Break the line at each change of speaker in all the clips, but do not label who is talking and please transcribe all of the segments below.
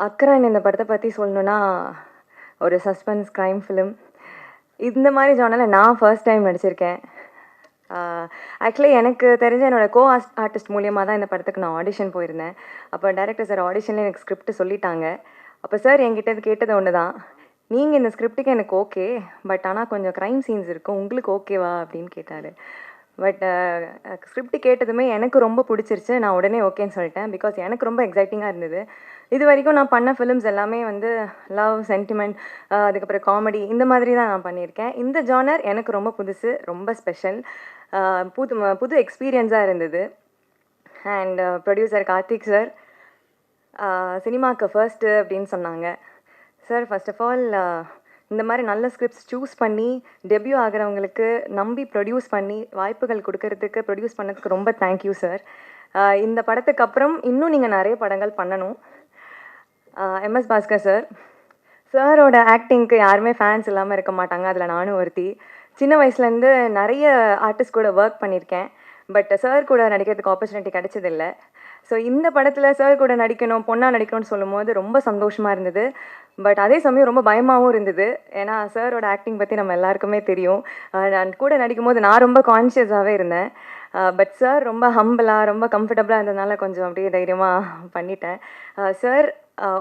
அக்ரான் இந்த படத்தை பற்றி சொல்லணுன்னா ஒரு சஸ்பென்ஸ் க்ரைம் ஃபிலிம். இந்த மாதிரி ஜானரில் நான் ஃபர்ஸ்ட் டைம் நடிச்சிருக்கேன். ஆக்சுவலி எனக்கு தெரிஞ்ச என்னோடய ஆர்டிஸ்ட் மூலியமாக தான் இந்த படத்துக்கு நான் ஆடிஷன் போயிருந்தேன். அப்போ டைரக்டர் சார் ஆடிஷனில் எனக்கு ஸ்கிரிப்ட் சொல்லிட்டாங்க. அப்போ சார் என்கிட்ட கேட்டது ஒன்று தான், நீங்கள் இந்த ஸ்கிரிப்டுக்கு எனக்கு ஓகே, பட் ஆனால் கொஞ்சம் க்ரைம் சீன்ஸ் இருக்கும், உங்களுக்கு ஓகேவா அப்படின்னு கேட்டார். பட் ஸ்கிரிப்ட் கேட்டதுமே எனக்கு ரொம்ப பிடிச்சிருச்சு. நான் உடனே ஓகேன்னு சொல்லிட்டேன். பிகாஸ் எனக்கு ரொம்ப எக்ஸைட்டிங்காக இருந்தது. இது வரைக்கும் நான் பண்ண ஃபிலிம்ஸ் எல்லாமே வந்து லவ், சென்டிமெண்ட், அதுக்கப்புறம் காமெடி, இந்த மாதிரி தான் நான் பண்ணியிருக்கேன். இந்த ஜானர் எனக்கு ரொம்ப புதுசு, ரொம்ப ஸ்பெஷல், புது எக்ஸ்பீரியன்ஸாக இருந்தது. அண்ட் ப்ரொடியூசர் கார்த்திக் சார் சினிமாவுக்கு ஃபர்ஸ்ட்டு அப்படின்னு சொன்னாங்க. சார் ஃபர்ஸ்ட் ஆஃப் ஆல் இந்த மாதிரி நல்ல ஸ்கிரிப்ட்ஸ் சூஸ் பண்ணி டெபியூ ஆகிறவங்களுக்கு நம்பி ப்ரொடியூஸ் பண்ணி வாய்ப்புகள் கொடுக்கறதுக்கு, ப்ரொடியூஸ் பண்ணதுக்கு ரொம்ப தேங்க்யூ சார். இந்த படத்துக்கு அப்புறம் இன்னும் நீங்கள் நிறைய படங்கள் பண்ணணும். எம்எஸ் பாஸ்கர் சார், சாரோட ஆக்டிங்க்கு யாருமே ஃபேன்ஸ் இல்லாமல் இருக்க மாட்டாங்க, அதில் நானும் ஒருத்தி. சின்ன வயசுலேருந்து நிறைய ஆர்டிஸ்ட் கூட ஒர்க் பண்ணியிருக்கேன், பட் சார் கூட நடிக்கிறதுக்கு ஆப்பர்ச்சுனிட்டி கிடைச்சதில்லை. ஸோ இந்த படத்தில் சார் கூட நடிக்கணும், பொண்ணாக நடிக்கணும்னு சொல்லும் போது ரொம்ப சந்தோஷமாக இருந்தது. பட் அதே சமயம் ரொம்ப பயமாகவும் இருந்தது. ஏன்னா சாரோட ஆக்டிங் பற்றி நம்ம எல்லாருக்குமே தெரியும். நான் கூட நடிக்கும் போது நான் ரொம்ப கான்ஷியஸாகவே இருந்தேன். பட் சார் ரொம்ப ஹம்பிளாக, ரொம்ப கம்ஃபர்டபுளாக இருந்ததுனால கொஞ்சம் அப்படியே தைரியமாக பண்ணிட்டேன். சார்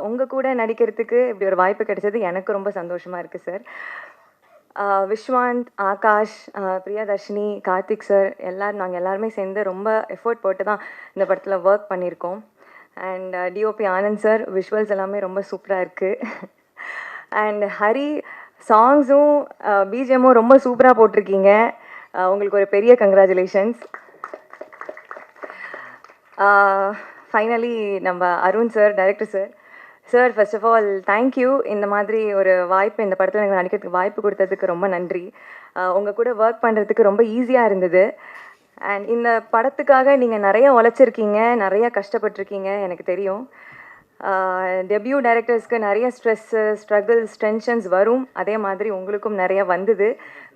உங்கள் கூட நடிக்கிறதுக்கு இப்படி ஒரு வாய்ப்பு கிடைச்சது எனக்கு ரொம்ப சந்தோஷமாக இருக்குது சார். விஸ்வாந்த், ஆகாஷ், பிரியதர்ஷினி, கார்த்திக் சார் நாங்கள் எல்லாருமே சேர்ந்து ரொம்ப எஃபோர்ட் போட்டு தான் இந்த படத்தில் ஒர்க் பண்ணியிருக்கோம். And DOP Anand sir, visuals எல்லாமே ரொம்ப சூப்பராக இருக்குது. அண்ட் ஹரி, சாங்ஸும் பிஜிஎம்மும் ரொம்ப சூப்பராக போட்டிருக்கீங்க. உங்களுக்கு ஒரு பெரிய கங்க்ராச்சுலேஷன்ஸ். ஃபைனலி நம்ம Arun sir, director sir, sir first of all thank you. இந்த மாதிரி ஒரு வாய்ப்பு இந்த படத்தில் எனக்கு நடிக்கிறதுக்கு வாய்ப்பு கொடுத்ததுக்கு ரொம்ப நன்றி. உங்கள் கூட ஒர்க் பண்ணுறதுக்கு ரொம்ப ஈஸியாக இருந்தது. அண்ட் இந்த படத்துக்காக நீங்கள் நிறைய உழைச்சிருக்கீங்க, நிறைய கஷ்டப்பட்டிருக்கீங்க, எனக்கு தெரியும். டெபியூ டைரக்டர்ஸ்க்கு நிறைய ஸ்ட்ரெஸ்ஸு, ஸ்ட்ரகிள்ஸ், டென்ஷன்ஸ் வரும். அதே மாதிரி உங்களுக்கும் நிறைய வந்தது.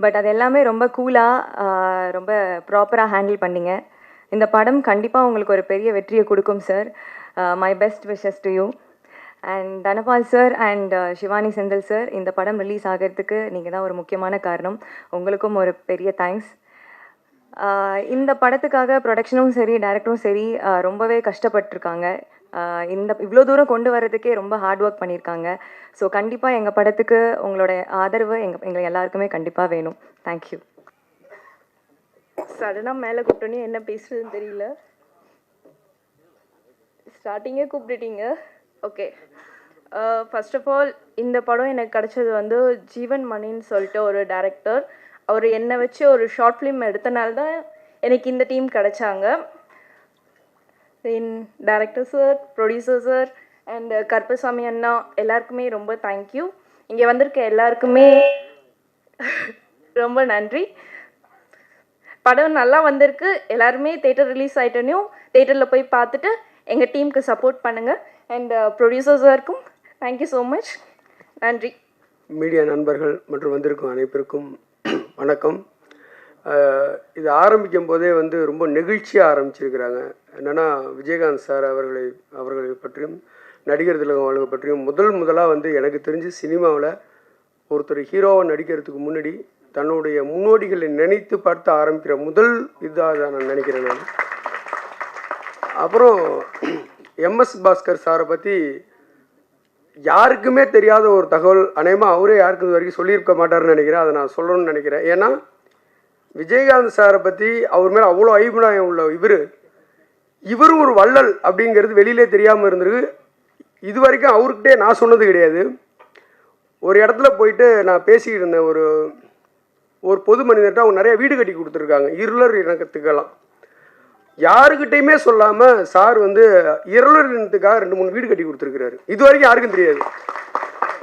பட் அது எல்லாமே ரொம்ப கூலாக, ரொம்ப ப்ராப்பராக ஹேண்டில் பண்ணிங்க. இந்த படம் கண்டிப்பாக உங்களுக்கு ஒரு பெரிய வெற்றியை கொடுக்கும் sir. My best wishes to you. And Dhanapal sir and Shivani Senthil sir, இந்த படம் ரிலீஸ் ஆகிறதுக்கு நீங்கள் தான் ஒரு முக்கியமான காரணம். உங்களுக்கும் ஒரு பெரிய தேங்க்ஸ். இந்த படத்துக்காக ப்ரொடக்ஷனும் சரி, டைரக்டரும் சரி ரொம்பவே கஷ்டப்பட்டுருக்காங்க. இவ்வளோ தூரம் கொண்டு வரதுக்கே ரொம்ப ஹார்ட் ஒர்க் பண்ணியிருக்காங்க. ஸோ கண்டிப்பாக எங்கள் படத்துக்கு உங்களோட ஆதரவு எங்களை எல்லாருக்குமே கண்டிப்பாக வேணும். தேங்க்யூ.
சடனாக மேலே கூப்பிட்டோன்னே என்ன பேசுறதுன்னு தெரியல. ஸ்டார்டிங்கே கூப்பிட்டுட்டீங்க. ஓகே, ஃபர்ஸ்ட் ஆஃப் ஆல் இந்த படம் எனக்கு கிடச்சது வந்து ஜீவன் மணின்னு சொல்லிட்டு ஒரு டைரக்டர். அவர் என்னை வச்சு ஒரு ஷார்ட் ஃபிலிம் எடுத்தனால தான் எனக்கு இந்த டீம் கிடச்சாங்க. Then director sir, producer sir and Karuppasamy அண்ணா எல்லாருக்குமே ரொம்ப தேங்க்யூ. இங்கே வந்திருக்க எல்லாருக்குமே ரொம்ப நன்றி. படம் நல்லா வந்திருக்கு. எல்லாருமே தேட்டர் ரிலீஸ் ஆகிட்டோன்னையும் தேட்டரில் போய் பார்த்துட்டு எங்கள் டீமுக்கு சப்போர்ட் பண்ணுங்கள். அண்ட் ப்ரொடியூசர்ஸாருக்கும் தேங்க்யூ ஸோ மச். நன்றி.
மீடியா நண்பர்கள் மற்றும் வந்திருக்கும் அனைவருக்கும் வணக்கம். இது ஆரம்பிக்கும் போதே வந்து ரொம்ப நெகிழ்ச்சியாக ஆரம்பிச்சிருக்கிறாங்க. என்னென்னா விஜயகாந்த் சார் அவர்களை பற்றியும் நடிகர் திலகம் அவர்களை பற்றியும் முதலாக வந்து எனக்கு தெரிஞ்சு சினிமாவில் ஒருத்தர் ஹீரோவை நடிக்கிறதுக்கு முன்னாடி தன்னுடைய முன்னோடிகளை நினைத்து பார்த்து ஆரம்பிக்கிற முதல் இதாக தான் நான் நினைக்கிறேன். நான் அப்புறம் எம்எஸ் பாஸ்கர் சாரை பற்றி யாருக்குமே தெரியாத ஒரு தகவல், அநேகமாக அவரே யாருக்கு இது வரைக்கும் சொல்லியிருக்க மாட்டார்னு நினைக்கிறேன். அதை நான் சொல்லணும்னு நினைக்கிறேன். ஏன்னா விஜயகாந்த் சாரை பற்றி அவர் மேலே அவ்வளோ அபிப்பிராயம் உள்ள இவரும் ஒரு வள்ளல் அப்படிங்கிறது வெளியிலே தெரியாமல் இருந்திருக்கு. இது வரைக்கும் அவர்கிட்டே நான் சொன்னது கிடையாது. ஒரு இடத்துல போயிட்டு நான் பேசிக்கிட்டு இருந்தேன். ஒரு பொது மனிதர்கிட்ட அவங்க நிறைய வீடு கட்டி கொடுத்துருக்காங்க இருளர் இனத்துக்கெல்லாம். யாருக்கிட்டையுமே சொல்லாமல் சார் வந்து இருளர் இனத்துக்காக 2-3 வீடு கட்டி கொடுத்துருக்கிறாரு. இது வரைக்கும் யாருக்கும் தெரியாது.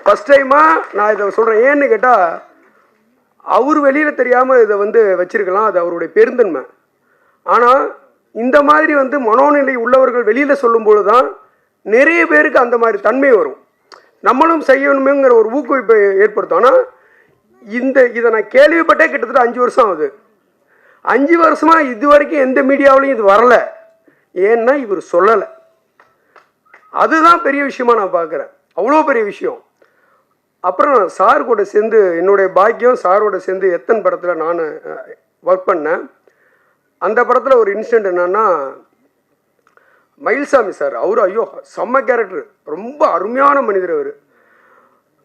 ஃபஸ்ட் டைமாக நான் இதை சொல்கிறேன். ஏன்னு கேட்டால் அவர் வெளியில் தெரியாமல் இதை வந்து வச்சிருக்கலாம், அது அவருடைய பெருந்தன்மை. ஆனால் இந்த மாதிரி வந்து மனோநிலை உள்ளவர்கள் வெளியில் சொல்லும்போது தான் நிறைய பேருக்கு அந்த மாதிரி தன்மை வரும். நம்மளும் செய்யணுமேங்கிற ஒரு ஊக்குவிப்பை ஏற்படுத்தும். ஆனால் இதை நான் கேள்விப்பட்டே கிட்டத்தட்ட 5 வருஷம் ஆகுது. 5 வருஷமாக இது வரைக்கும் எந்த மீடியாவிலையும் இது வரலை. ஏன்னா இவர் சொல்லலை. அதுதான் பெரிய விஷயமா நான் பார்க்குறேன். அவ்வளோ பெரிய விஷயம். அப்புறம் சார் கூட சேர்ந்து என்னுடைய பாக்கியம், சாரோட சேர்ந்து எத்தனை படத்தில் நான் ஒர்க் பண்ணேன். அந்த படத்தில் ஒரு இன்சிடெண்ட் என்னன்னா, மயில்சாமி சார், அவர் ஐயோ செம்ம கேரக்டர், ரொம்ப அருமையான மனிதர் அவர்.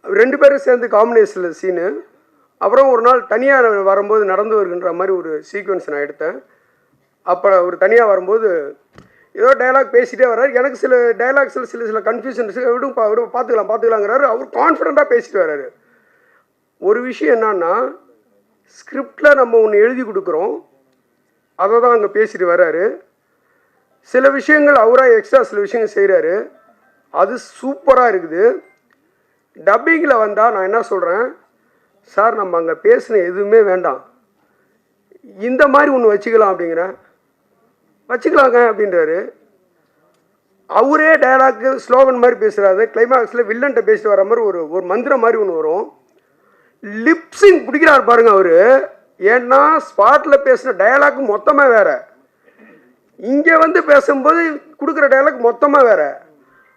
2 பேரும் சேர்ந்து காம்பினேஷனில் சீனு. அப்புறம் ஒரு நாள் தனியாக வரும்போது நடந்து வருகின்ற மாதிரி ஒரு சீக்வன்ஸ் நான் எடுத்தேன். அப்போ அவர் தனியாக வரும்போது ஏதோ டைலாக் பேசிகிட்டே வர்றாரு. எனக்கு சில டைலாக்ஸில் சில கன்ஃபியூஷன்ஸ் விடும் பார்த்துக்கலாங்கிறாரு. அவர் கான்ஃபிடண்ட்டாக பேசிட்டு வர்றாரு. ஒரு விஷயம் என்னன்னா, ஸ்கிரிப்டில் நம்ம ஒன்று எழுதி கொடுக்குறோம், அதை தான் அங்கே பேசிட்டு வர்றாரு. சில விஷயங்கள் அவராக எக்ஸ்ட்ரா சில விஷயங்கள் செய்கிறாரு, அது சூப்பராக இருக்குது. டப்பிங்கில் வந்தால் நான் என்ன சொல்கிறேன், சார் நம்ம அங்கே பேசின எதுவுமே வேண்டாம், இந்த மாதிரி ஒன்று வச்சுக்கலாம் அப்படிங்கிறேன். வச்சுக்கலாங்க அப்படின்றாரு. அவரே டைலாக்கு ஸ்லோகன் மாதிரி பேசுகிறாரு. கிளைமேக்ஸில் வில்லன்ட்ட பேசிட்டு வர மாதிரி ஒரு மந்திரம் மாதிரி ஒன்று வரும். லிப்ஸிங் பிடிக்கிறாரு பாருங்க அவர். ஏன்னா ஸ்பாட்டில் பேசின டைலாக் மொத்தமாக வேறு, இங்கே வந்து பேசும்போது கொடுக்குற டைலாக் மொத்தமாக வேறு.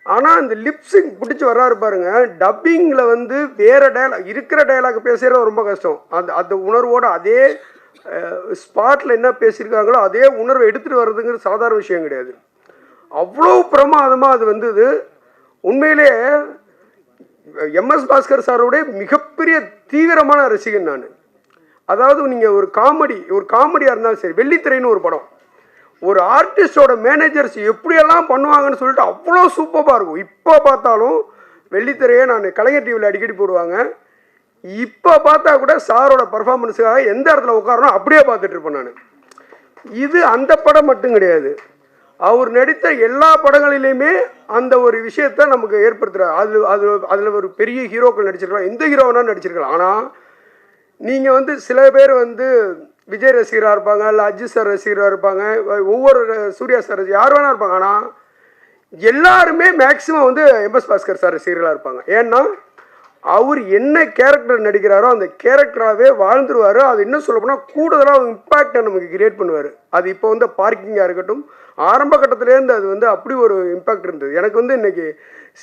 ஆனால் இந்த லிப்ஸிங் பிடிச்சி வர்றாரு பாருங்க. டப்பிங்கில் வந்து வேறு டைலாக், இருக்கிற டைலாக் பேசுகிறது ரொம்ப கஷ்டம். அந்த உணர்வோட அதே ஸ்பாட்டில் என்ன பேசியிருக்காங்களோ அதே உணர்வை எடுத்துகிட்டு வர்றதுங்கிறது சாதாரண விஷயம் கிடையாது. அவ்வளோ பிரமாதமாக அது வந்தது. உண்மையிலே MS பாஸ்கர் சாரோடைய மிகப்பெரிய தீவிரமான ரசிகன் நான். அதாவது நீங்கள் ஒரு காமெடியாக இருந்தாலும் சரி, வெள்ளித்திரைன்னு ஒரு படம், ஒரு ஆர்டிஸ்டோட மேனேஜர்ஸ் எப்படியெல்லாம் பண்ணுவாங்கன்னு சொல்லிட்டு அவ்வளோ சூப்பராக இருக்கும். இப்போ பார்த்தாலும் வெள்ளித்திரையை நான் கலைஞர் டிவியில் அடிக்கடி போடுவாங்க. இப்போ பார்த்தா கூட சாரோட பர்ஃபார்மன்ஸுக்காக எந்த இடத்துல உட்காரணும் அப்படியே பார்த்துட்டு இருப்பேன் நான். இது அந்த படம் மட்டும் கிடையாது, அவர் நடித்த எல்லா படங்களிலையுமே அந்த ஒரு விஷயத்தை நமக்கு ஏற்படுத்துகிறார். அதில் ஒரு பெரிய ஹீரோக்கள் நடிச்சிருக்கலாம், எந்த ஹீரோனா நடிச்சிருக்கலாம். ஆனால் நீங்கள் வந்து சில பேர் வந்து விஜய் ரசிகராக இருப்பாங்க, இல்லை அஜித் சார் ரசிகராக இருப்பாங்க, ஒவ்வொரு சூர்யா சார் யார் வேணா இருப்பாங்க. ஆனால் எல்லாருமே மேக்சிமம் வந்து MS பாஸ்கர் சார் ரசிகர்களாக இருப்பாங்க. ஏன்னா அவர் என்ன கேரக்டர் நடிக்கிறாரோ அந்த கேரக்டராகவே வாழ்ந்துருவார். அது இன்னும் சொல்ல போனால் கூடுதலாக இம்பேக்டை நமக்கு கிரியேட் பண்ணுவார். அது இப்போ வந்து பார்க்கிங்காக இருக்கட்டும், ஆரம்ப கட்டத்துலேருந்து அது வந்து அப்படி ஒரு இம்பேக்ட் இருந்தது. எனக்கு வந்து இன்றைக்கி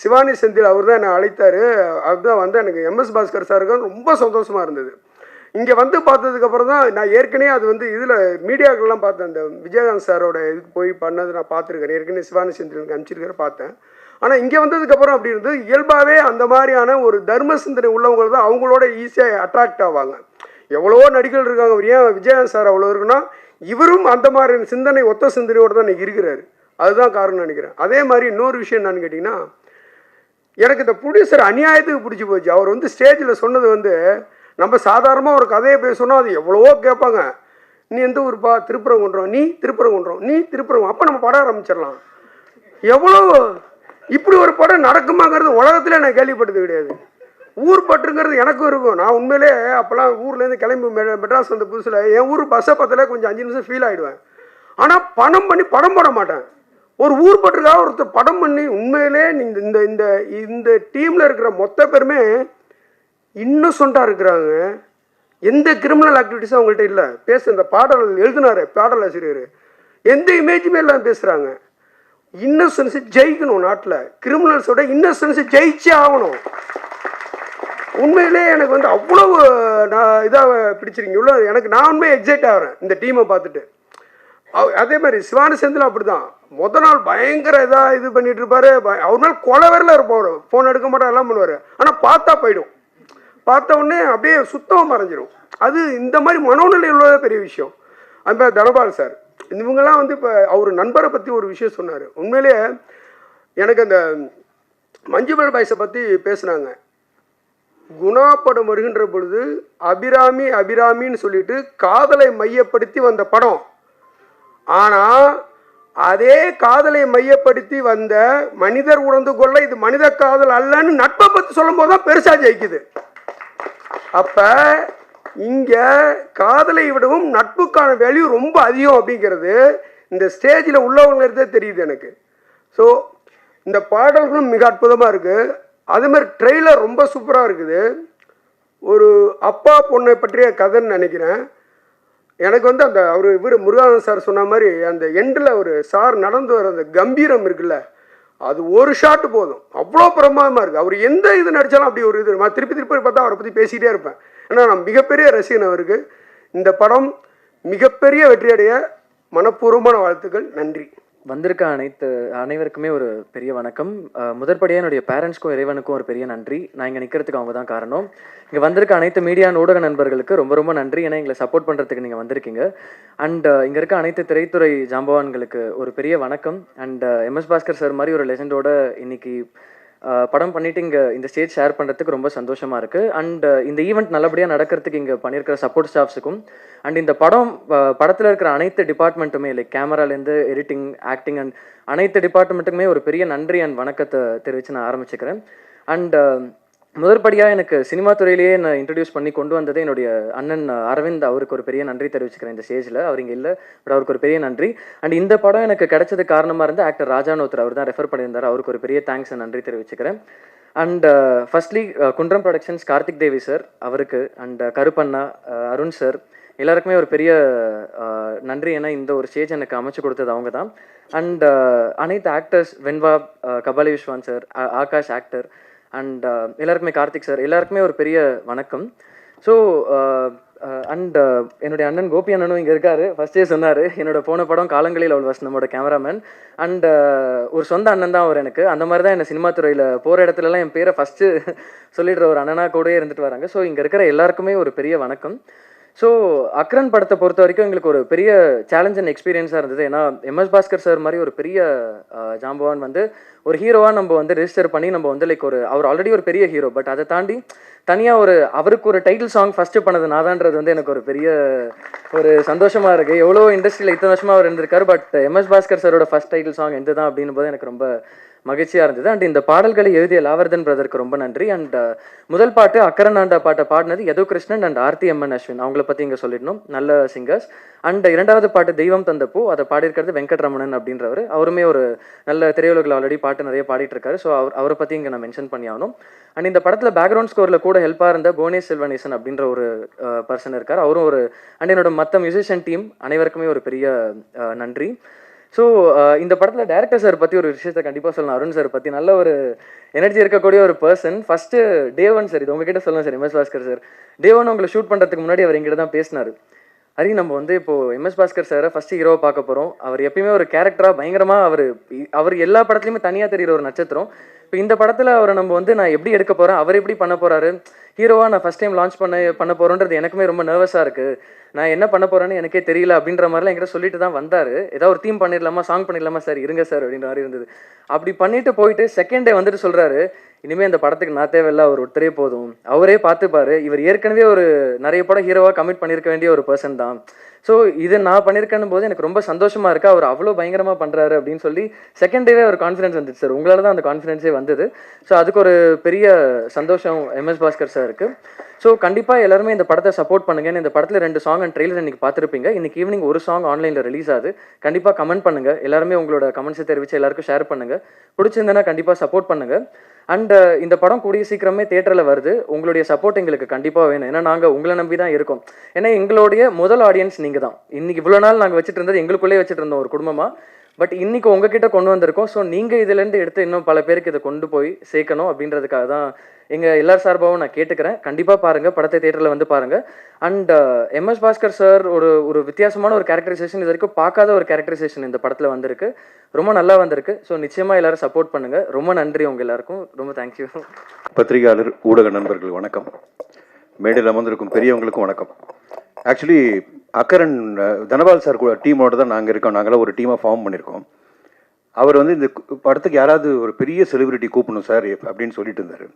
சிவானி செந்தில் அவர் தான் என்னை அழைத்தார். அதுதான் வந்து எனக்கு MS பாஸ்கர் சாருக்கு ரொம்ப சந்தோஷமாக இருந்தது. இங்கே வந்து பார்த்ததுக்கப்புறம் தான் நான் ஏற்கனவே அது வந்து இதில் மீடியாக்கள்லாம் பார்த்தேன். அந்த விஜயகாந்த் சாரோட இதுக்கு போய் பண்ணது நான் பார்த்துருக்கேன். ஏற்கனவே சிவானி செந்திலுக்கு அனுப்பிச்சிருக்கிற பார்த்தேன். ஆனால் இங்கே வந்ததுக்கப்புறம் அப்படி இருந்தது. இயல்பாகவே அந்த மாதிரியான ஒரு தர்ம சிந்தனை உள்ளவங்க தான் அவங்களோட ஈஸியாக அட்ராக்ட் ஆவாங்க. எவ்வளவோ நடிகர்கள் இருக்காங்க, அவர் ஏன் விஜயகாந்த் சார் அவ்வளோ இருக்குன்னா இவரும் அந்த மாதிரி சிந்தனை ஒத்த சிந்தனையோடு தான் இன்றைக்கி இருக்கிறாரு. அதுதான் காரணம் நினைக்கிறேன். அதே மாதிரி இன்னொரு விஷயம் என்னன்னு கேட்டிங்கன்னா, எனக்கு இந்த ப்ரொடியூசர் அநியாயத்துக்கு பிடிச்சி போச்சு. அவர் வந்து ஸ்டேஜில் சொன்னது வந்து, நம்ம சாதாரணமாக ஒரு கதையை பேசணும்னா அது எவ்வளவோ கேட்பாங்க. நீ எந்த ஊருப்பா? திருப்பரங்குன்றம். நீ திருப்பரங்குன்றம். நீ திருப்பரங்குன்றம். அப்போ நம்ம படம் ஆரம்பிச்சிடலாம். எவ்வளோ இப்படி ஒரு படம் நடக்குமாங்கிறது உலகத்திலே நான் கேள்விப்பட்டது கிடையாது. ஊர் பற்றுங்கிறது எனக்கும் இருக்கும். நான் உண்மையிலே அப்போல்லாம் ஊர்லேருந்து கிளம்பி மெட்ராஸ் வந்த புதுசில் என் ஊர் பஸ்ஸை பார்த்தாலே கொஞ்சம் 5 நிமிஷம் ஃபீல் ஆகிடுவேன். ஆனால் பணம் பண்ணி படம் போட மாட்டேன். ஒரு ஊர் பற்றுக்காக ஒருத்தர் படம் பண்ணி உண்மையிலே இந்த இந்த இந்த டீமில் இருக்கிற மொத்த பேருமே இன்னொசென்ட்டாக இருக்கிறாங்க. எந்த கிரிமினல் ஆக்டிவிட்டிஸும் அவங்கள்ட்ட இல்லை. இந்த பாடல் எழுதினார் பாடல் ஆசிரியர், எந்த இமேஜுமே இல்லாமல் பேசுகிறாங்க. இன்னசென்ஸ் ஜெயிக்கணும். நாட்டில் கிரிமினல்ஸோட இன்னசென்ஸ் ஜெயிச்சே ஆகணும். உண்மையிலே எனக்கு வந்து அவ்வளவு நான் இதாக பிடிச்சிருக்கீங்க இவ்வளோ. நான் உண்மையை எக்ஸைட் ஆகிறேன் இந்த டீமை பார்த்துட்டு. அதே மாதிரி சிவானி செந்தில் அப்படி தான். நாள் பயங்கர இதாக இது பண்ணிட்டு இருப்பாரு. அவர் நாள் கொலை வரல இருப்பார். ஃபோன் எடுக்க மாட்டா, எல்லாம் பண்ணுவார். ஆனால் பார்த்தா போயிடும். பார்த்த உடனே அப்படியே சுத்தமாக மறைஞ்சிடும். அது இந்த மாதிரி மனோநிலை உள்ளதே பெரிய விஷயம். அது மாதிரி தனபால் சார், இவங்கெல்லாம் வந்து இப்போ அவர் நண்பரை பற்றி ஒரு விஷயம் சொன்னார். உண்மையிலேயே எனக்கு அந்த மஞ்சுமல் பாய்ஸை பற்றி பேசுனாங்க. குணா படம் வருகின்ற பொழுது அபிராமின்னு சொல்லிட்டு காதலை மையப்படுத்தி வந்த படம். ஆனால் அதே காதலை மையப்படுத்தி வந்த மனிதர் உணர்ந்து கொள்ள இது மனித காதல் அல்லன்னு நட்பை பற்றி சொல்லும் போது தான் பெருசாக ஜெயிக்குது. அப்போ இங்கே காதலை விடவும் நட்புக்கான வேல்யூ ரொம்ப அதிகம் அப்படிங்கிறது இந்த ஸ்டேஜில் உள்ளவங்களே தெரியுது எனக்கு. ஸோ இந்த பாடல்களும் மிக அற்புதமாக இருக்குது. அதுமாதிரி ட்ரெய்லர் ரொம்ப சூப்பராக இருக்குது. ஒரு அப்பா பொண்ணை பற்றிய கதைன்னு நினைக்கிறேன். எனக்கு வந்து அந்த இவர் முருகானந்த் சார் சொன்ன மாதிரி அந்த எண்டில் ஒரு சார் நடந்து வர அந்த கம்பீரம் இருக்குல்ல, அது ஒரு ஷாட் போதும், அவ்வளோ பிரமாதமாக இருக்குது. அவர் எந்த இது நடித்தாலும் அப்படி ஒரு இது நான் திருப்பி திருப்பி பார்த்தா அவரை பற்றி பேசிகிட்டே இருப்பேன். ஏன்னா நான் மிகப்பெரிய ரசிகன் அவருக்கு. இந்த படம் மிகப்பெரிய வெற்றியடைய மனப்பூர்வமான வாழ்த்துக்கள். நன்றி.
வந்திருக்க அனைவருக்குமே ஒரு பெரிய வணக்கம். முதற்படியாக என்னுடைய பேரண்ட்ஸ்க்கும் இறைவனுக்கும் ஒரு பெரிய நன்றி. நான் இங்கே நிற்கிறதுக்கு அவங்க தான் காரணம். இங்கே வந்திருக்க அனைத்து மீடியா ஊடக நண்பர்களுக்கு ரொம்ப ரொம்ப நன்றி. ஏன்னா எங்களை சப்போர்ட் பண்ணுறதுக்கு நீங்கள் வந்திருக்கீங்க. அண்ட் இங்கே இருக்க அனைத்து திரைத்துறை ஜாம்பவான்களுக்கு ஒரு பெரிய வணக்கம். அண்ட் எம்எஸ் பாஸ்கர் சார் மாதிரி ஒரு லெஜண்டோட இன்னைக்கு படம் பண்ணிட்டு இங்கே இந்த ஸ்டேஜ் ஷேர் பண்ணுறதுக்கு ரொம்ப சந்தோஷமாக இருக்குது. அண்ட் இந்த ஈவெண்ட் நல்லபடியாக நடக்கிறதுக்கு இங்கே பண்ணியிருக்கிற சப்போர்ட் ஸ்டாஃப்ஸுக்கும் அண்ட் இந்த படத்தில் இருக்கிற அனைத்து டிபார்ட்மெண்ட்டுமே லைக் கேமராலேருந்து எடிட்டிங், ஆக்டிங் அண்ட் அனைத்து டிபார்ட்மெண்ட்டுக்குமே ஒரு பெரிய நன்றி அண்ட் வணக்கத்தை தெரிவித்து நான் ஆரம்பிச்சுக்கிறேன். அண்ட் முதற்படியாக எனக்கு சினிமா துறையிலேயே நான் இன்ட்ரடியூஸ் பண்ணி கொண்டு வந்தது என்னுடைய அண்ணன் அரவிந்த். அவருக்கு ஒரு பெரிய நன்றி தெரிவிச்சுக்கிறேன் இந்த ஸ்டேஜில். அவர் இங்கே இல்லை, பட் அவருக்கு ஒரு பெரிய நன்றி. அண்ட் இந்த படம் எனக்கு கிடைச்சது காரணமாக இருந்து ஆக்டர் ராஜானோத்தர், அவர் தான் ரெஃபர் பண்ணியிருந்தார். அவருக்கு ஒரு பெரிய தேங்க்ஸ் அண்ட் நன்றி தெரிவிச்சுக்கிறேன். And firstly Kunram productions Karthik Devi sir அவருக்கு, அண்ட் கருப்பண்ணா, அருண் சார், எல்லாருக்குமே ஒரு பெரிய நன்றி. ஏன்னா இந்த ஒரு ஸ்டேஜ் எனக்கு அமைச்சு கொடுத்தது அவங்க தான். அண்ட் அனைத்து actors, Venba, Kabali Viswan sir, Akash actor, and எல்லாருக்குமே, கார்த்திக் சார், எல்லாருக்குமே ஒரு பெரிய வணக்கம். ஸோ அண்ட் என்னுடைய அண்ணன் கோபி அண்ணனும் இங்கே இருக்கார். ஃபஸ்ட்டே சொன்னார், என்னோட போன படம் காலங்களில் அவள் வாஸ் நம்மளோட கேமராமேன். அண்ட் ஒரு சொந்த அண்ணன் தான் அவர் எனக்கு. அந்த மாதிரி தான் என்னை சினிமா துறையில் போகிற இடத்துலலாம் என் பேரை ஃபஸ்ட்டு சொல்லிடுற ஒரு அண்ணனாக கூடயே இருந்துட்டு வராங்க. ஸோ இங்கே இருக்கிற எல்லாருக்குமே ஒரு பெரிய வணக்கம். ஸோ அக்ரன் படத்தை பொறுத்த வரைக்கும் எங்களுக்கு ஒரு பெரிய சேலஞ்ச் அண்ட் எக்ஸ்பீரியன்ஸாக இருந்தது. ஏன்னா எம்எஸ் பாஸ்கர் சார் மாதிரி ஒரு பெரிய ஜாம்பவான் வந்து ஒரு ஹீரோவாக நம்ம வந்து ரெஜிஸ்டர் பண்ணி நம்ம வந்து லைக் அவர் ஆல்ரெடி ஒரு பெரிய ஹீரோ, பட் அதை தாண்டி தனியாக அவருக்கு ஒரு டைட்டில் சாங் ஃபஸ்ட்டு பண்ணது நாதான்றது வந்து எனக்கு ஒரு பெரிய ஒரு சந்தோஷமாக இருக்குது. எவ்வளோ இண்டஸ்ட்ரியில் இத்தனை வருஷமாக அவர் இருந்திருக்காரு, பட் எம்எஸ் பாஸ்கர் சாரோட ஃபஸ்ட் டைட்டில் சாங் எந்த தான் அப்படின்னும் போது எனக்கு ரொம்ப மகிழ்ச்சியாக இருந்தது. அண்ட் இந்த பாடல்களை எழுதிய லாவர்தன் பிரதருக்கு ரொம்ப நன்றி. அண்ட் முதல் பாட்டு அக்கரநாண்டா பாட்டை பாடினது யது கிருஷ்ணன் அண்ட் ஆர்த்தி எம்என் அஸ்வின், அவங்கள பற்றி இங்கே சொல்லிடணும், நல்ல சிங்கர்ஸ். அண்ட் இரண்டாவது பாட்டு தெய்வம் தந்த பூ, அதை பாடியிருக்கிறது வெங்கட்ரமணன் அப்படின்றவர். அவருமே ஒரு நல்ல திரையுலகில் ஆல்ரெடி பாட்டு நிறைய பாடிட்டு இருக்காரு. ஸோ அவரை பற்றி இங்கே நான் மென்ஷன் பண்ணி ஆகணும். அண்ட் இந்த படத்தில் பேக்ரவுண்ட் ஸ்கோரில் கூட ஹெல்ப்பாக இருந்த புவனேஷ் செல்வனேசன் அப்படின்ற ஒரு பர்சன் இருக்கார். அவரும் ஒரு அண்ட் என்னோட மற்ற மியூசிஷியன் டீம் அனைவருக்குமே ஒரு பெரிய நன்றி. ஸோ இந்த படத்தில் டேரக்டர் சார் பற்றி ஒரு விஷயத்தை கண்டிப்பாக சொல்லணும். அருண் சார் பற்றி நல்ல ஒரு எனர்ஜி இருக்கக்கூடிய ஒரு person. First day one sir, இது உங்ககிட்ட சொல்லணும் sir, MS Bhaskar sir day one உங்களை ஷூட் பண்ணுறதுக்கு முன்னாடி அவர் எங்கிட்ட தான் பேசினார். ஹரி, நம்ம வந்து இப்போது எம்எஸ் பாஸ்கர் சாரை ஃபஸ்ட்டு ஹீரோவை பார்க்க போகிறோம். அவர் எப்பயுமே ஒரு கேரக்டராக பயங்கரமாக அவர் எல்லா படத்துலையுமே தனியாக தெரிகிற ஒரு நட்சத்திரம். இப்போ இந்த படத்தில் அவரை நம்ம வந்து நான் எப்படி எடுக்க போகிறேன், அவர் எப்படி பண்ண போகிறாரு, ஹீரோவாக நான் ஃபஸ்ட் டைம் லான்ச் பண்ண போகிறோன்றது எனக்குமே ரொம்ப நர்வஸாக இருக்குது. நான் என்ன பண்ண போகிறேன்னு எனக்கே தெரியல அப்படின்ற மாதிரிலாம் என்கிட்ட சொல்லிட்டு தான் வந்தார். ஏதாவது ஒரு தீம் பண்ணிடலாமா, சாங் பண்ணிடலாமா சார், இருங்க சார் அப்படின்ற மாதிரி இருந்தது. அப்படி பண்ணிட்டு போயிட்டு செகண்ட் டே வந்துட்டு சொல்கிறாரு, இனிமேல் இந்த படத்துக்கு நான் தேவையில்லை, அவர் ஒருத்தரே போதும், அவரே பார்த்துப்பாரு, இவர் ஏற்கனவே ஒரு நிறைய படம் ஹீரோவாக கமிட் பண்ணியிருக்க வேண்டிய ஒரு பர்சன் தான். ஸோ இது நான் பண்ணியிருக்கேன்னு போது எனக்கு ரொம்ப சந்தோஷமாக இருக்குது. அவர் அவ்வளோ பயங்கரமாக பண்ணுறாரு அப்படின்னு சொல்லி செகண்ட் டேவே ஒரு கான்ஃபிடன்ஸ் வந்துச்சு சார். உங்களால் தான் அந்த கான்ஃபிடன்ஸே வந்தது. ஸோ அதுக்கு ஒரு பெரிய சந்தோஷம் எம்எஸ் பாஸ்கர் சார் இருக்குது. ஸோ கண்டிப்பாக எல்லாருமே இந்த படத்தை சப்போர்ட் பண்ணுங்கள். இந்த படத்தில் 2 சாங் அண்ட் ட்ரெய்லர் இன்றைக்கி பார்த்துருப்பீங்க. இன்றைக்கி ஈவினிங் ஒரு சாங் ஆன்லைனில் ரிலீஸ் ஆகுது. கண்டிப்பாக கமெண்ட் பண்ணுங்கள். எல்லாருமே உங்களோட கமெண்ட்ஸை தெரிவித்து எல்லாருக்கும் ஷேர் பண்ணுங்கள். பிடிச்சிருந்தேன்னா கண்டிப்பாக சப்போர்ட் பண்ணுங்கள். அண்ட் இந்த படம் கூடிய சீக்கிரமே தியேட்டரில் வருது. உங்களுடைய சப்போர்ட் எங்களுக்கு கண்டிப்பாக வேணும். ஏன்னா நாங்கள் உங்களை நம்பி தான் இருக்கோம். ஏன்னா எங்களுடைய முதல் ஆடியன்ஸ் நீங்கள் தான். இன்றைக்கி இவ்வளோ நாள் நாங்கள் வச்சுட்டு இருந்தது எங்களுக்குள்ளே வச்சுட்டு இருந்தோம் ஒரு குடும்பமாக. பட் இன்றைக்கி உங்ககிட்ட கொண்டு வந்திருக்கோம். ஸோ நீங்கள் இதிலேருந்து எடுத்து இன்னும் பல பேருக்கு இதை கொண்டு போய் சேர்க்கணும் அப்படின்றதுக்காக தான் எங்கள் எல்லார் சார்பாகவும் நான் கேட்டுக்கிறேன். கண்டிப்பாக பாருங்கள், படத்தை தியேட்டரில் வந்து பாருங்கள். அண்ட் எம்எஸ் பாஸ்கர் சார் ஒரு வித்தியாசமான ஒரு கேரக்டரைசேஷன், இது வரைக்கும் பார்க்காத ஒரு கேரக்டரைசேஷன் இந்த படத்தில் வந்திருக்கு. ரொம்ப நல்லா வந்திருக்கு. ஸோ நிச்சயமாக எல்லோரும் சப்போர்ட் பண்ணுங்கள். ரொம்ப நன்றி உங்கள் எல்லாருக்கும். ரொம்ப தேங்க்யூ.
பத்திரிகையாளர், ஊடக நண்பர்கள் வணக்கம். மேடையில் அமர்ந்திருக்கும் பெரியவங்களுக்கும் வணக்கம். ஆக்சுவலி அக்கரன் தனபால் சார் கூட டீமோடு தான் நாங்கள் இருக்கோம். நாங்களாம் ஒரு டீமாக ஃபார்ம் பண்ணியிருக்கோம். அவர் வந்து இந்த படத்துக்கு யாராவது ஒரு பெரிய செலிபிரிட்டி கூப்பிடணும் சார் அப்படின்னு சொல்லிட்டு இருந்தார்.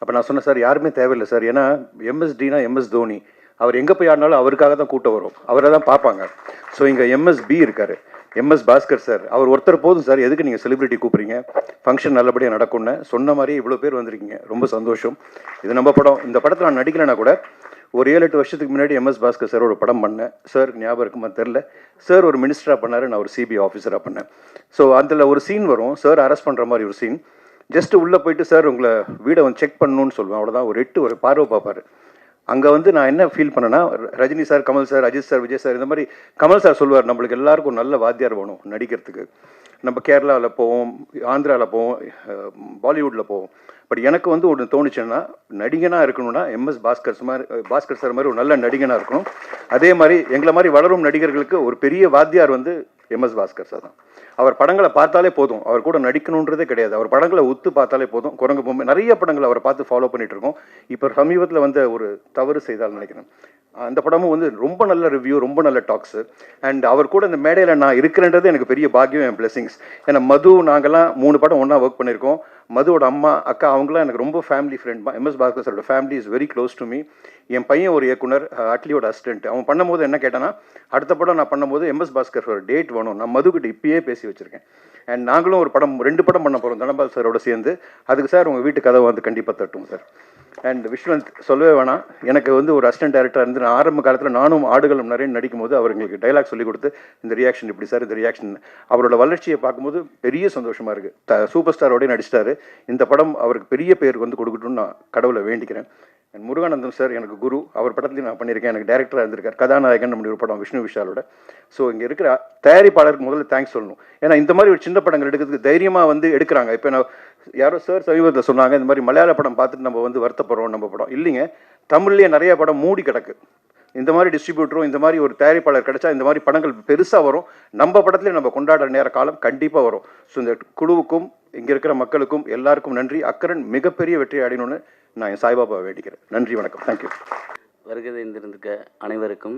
அப்போ நான் சொன்னேன், சார் யாருமே தேவையில்லை சார். ஏன்னா எம்எஸ்டினா எம்எஸ் தோனி, அவர் எங்கே போய் ஆடினாலும் அவருக்காக தான் கூட்டம் வரும், அவரை தான் பார்ப்பாங்க. ஸோ இங்கே எம்எஸ்பி இருக்கார், எம்எஸ் பாஸ்கர் சார், அவர் ஒருத்தர் போதும் சார், எதுக்கு நீங்கள் செலிபிரிட்டி கூப்பிட்றீங்க, ஃபங்க்ஷன் நல்லபடியாக நடக்கும்னு சொன்ன மாதிரி இவ்வளோ பேர் வந்திருக்கீங்க. ரொம்ப சந்தோஷம். இது நம்ம படம். இந்த படத்தில் நான் நடிக்கலைன்னா கூட ஒரு 7-8 வருஷத்துக்கு முன்னாடி எம்எஸ் பாஸ்கர் சார் ஒரு படம் பண்ணேன். சார் ஞாபகம் இருக்குமா தெரில, சார் ஒரு மினிஸ்டராக பண்ணார், நான் ஒரு சிபிஐ ஆஃபீஸராக பண்ணேன். ஸோ அதில் ஒரு சீன் வரும், சார் அரெஸ்ட் பண்ணுற மாதிரி ஒரு சீன். ஜஸ்ட் உள்ளே போயிட்டு சார் உங்களை வீடை வந்து செக் பண்ணணும்னு சொல்லுவேன், அவ்வளோதான். ஒரு பார்வை பார்ப்பார். அங்கே வந்து நான் என்ன ஃபீல் பண்ணேன்னா, Rajini sir, Kamal sir, Ajith sir, Vijay sir, இந்த மாதிரி கமல் சார் சொல்லுவார், நம்மளுக்கு எல்லாருக்கும் நல்ல வாத்தியார் வேணும் நடிக்கிறதுக்கு. நம்ம கேரளாவில் போவோம், ஆந்திராவில் போவோம், பாலிவுட்டில் போவோம். பட் எனக்கு வந்து ஒன்று தோணுச்சுன்னா, நடிகனாக இருக்கணும்னா பாஸ்கர் சார் மாதிரி ஒரு நல்ல நடிகனாக இருக்கணும். அதே மாதிரி எங்களை மாதிரி வளரும் நடிகர்களுக்கு ஒரு பெரிய வாத்தியார் வந்து பாஸ்கர் சார் தான். அவர் படங்களை பார்த்தாலே போதும், அவர் கூட நடிக்கணுன்றதே கிடையாது. அவர் படங்களை உத்து பார்த்தாலே போதும். குரங்கு பொம்மை நிறைய படங்களை அவரை பார்த்து ஃபாலோ பண்ணிட்டு இருக்கோம். இப்போ சமீபத்தில் வந்து ஒரு தவறு செய்தால் நினைக்கிறேன், அந்த படமும் வந்து ரொம்ப நல்ல ரிவ்யூ, ரொம்ப நல்ல டாக்ஸு. அண்ட் அவர் கூட இந்த மேடையில் நான் இருக்கிறேன்றது எனக்கு பெரிய பாக்கியம், என் பிளெஸிங்ஸ். ஏன்னா மது, நாங்கள்லாம் 3 படம் ஒன்றா ஒர்க் பண்ணியிருக்கோம். மதுவோட அம்மா, அக்கா அவங்களாம் எனக்கு ரொம்ப ஃபேமிலி ஃப்ரெண்ட். பாஸ்கர் சாரோட family is very close to me. என் பையன் ஒரு இயக்குனர், அட்லியோட அசிஸ்டன்ட். அவன் பண்ணும்போது என்ன கேட்டானா, அடுத்த படம் நான் பண்ணும்போது பாஸ்கர் ஒரு டேட் வேணும், நான் மதுக்கிட்ட இப்பயே பேசி வச்சுருக்கேன். அண்ட் நாங்களும் ஒரு படம் 2 படம் பண்ண போகிறோம் தனபால் சாரோட சேர்ந்து. அதுக்கு சார் உங்கள் வீட்டு கதவை வந்து கண்டிப்பாக தட்டும் சார். அண்ட் விஸ்வந்த் சொல்லவே வேணாம், எனக்கு வந்து ஒரு அசிஸ்டன்ட் டைரக்டர் இருந்து நான் ஆரம்ப காலத்தில் நானும் ஆடுகளும் நிறைய நடிக்கும் போது அவர் எங்களுக்கு டைலாக் சொல்லி கொடுத்து, இந்த ரியாக்ஷன் இப்படி சார், இந்த ரியாக்ஷன். அவரோட வளர்ச்சியை பார்க்கும்போது பெரிய சந்தோஷமாக இருக்குது. சூப்பர் ஸ்டாரோடய நடிச்சிட்டாரு. இந்த படம் அவருக்கு பெரிய பேர் வந்து கொடுக்கட்டும்னு நான் கடவுளை வேண்டிக்கிறேன். அண்ட் முருகானந்தம் சார் எனக்கு குரு. அவர் படத்துலையும் நான் பண்ணியிருக்கேன். எனக்கு டேரக்டராக இருந்திருக்கார். கதாநாயகன் நம்முடைய ஒரு படம் விஷ்ணு விஷாலோட. ஸோ இங்கே இருக்கிற தயாரிப்பாளருக்கு முதல்ல தேங்க்ஸ் சொல்லணும். ஏன்னா இந்த மாதிரி ஒரு சின்ன படங்கள் எடுக்கிறதுக்கு தைரியமாக வந்து எடுக்கிறாங்க. இப்போ நான் யாரோ சார் சமீபத்தில் சொன்னாங்க, இந்த மாதிரி மலையாள படம் பார்த்துட்டு நம்ம வந்து வருத்தப்படுறோம் நம்ம படம் இல்லைங்க. தமிழ்லேயே நிறைய படம் மூடி கிடக்கு. இந்த மாதிரி டிஸ்ட்ரிபியூட்டரும் இந்த மாதிரி ஒரு தயாரிப்பாளர் கிடைச்சா இந்த மாதிரி படங்கள் பெருசாக வரும். நம்ம படத்துலேயே நம்ம கொண்டாடுற நேர காலம் கண்டிப்பாக வரும். ஸோ இந்த குழுவுக்கும் இங்கே இருக்கிற மக்களுக்கும் எல்லாருக்கும் நன்றி. அக்கரன் மிகப்பெரிய வெற்றி அடையணும்னு நான் என் சாய்பாபா வேண்டிக்கிறேன். நன்றி, வணக்கம், தேங்க்யூ.
வருகை இருந்திருக்க அனைவருக்கும்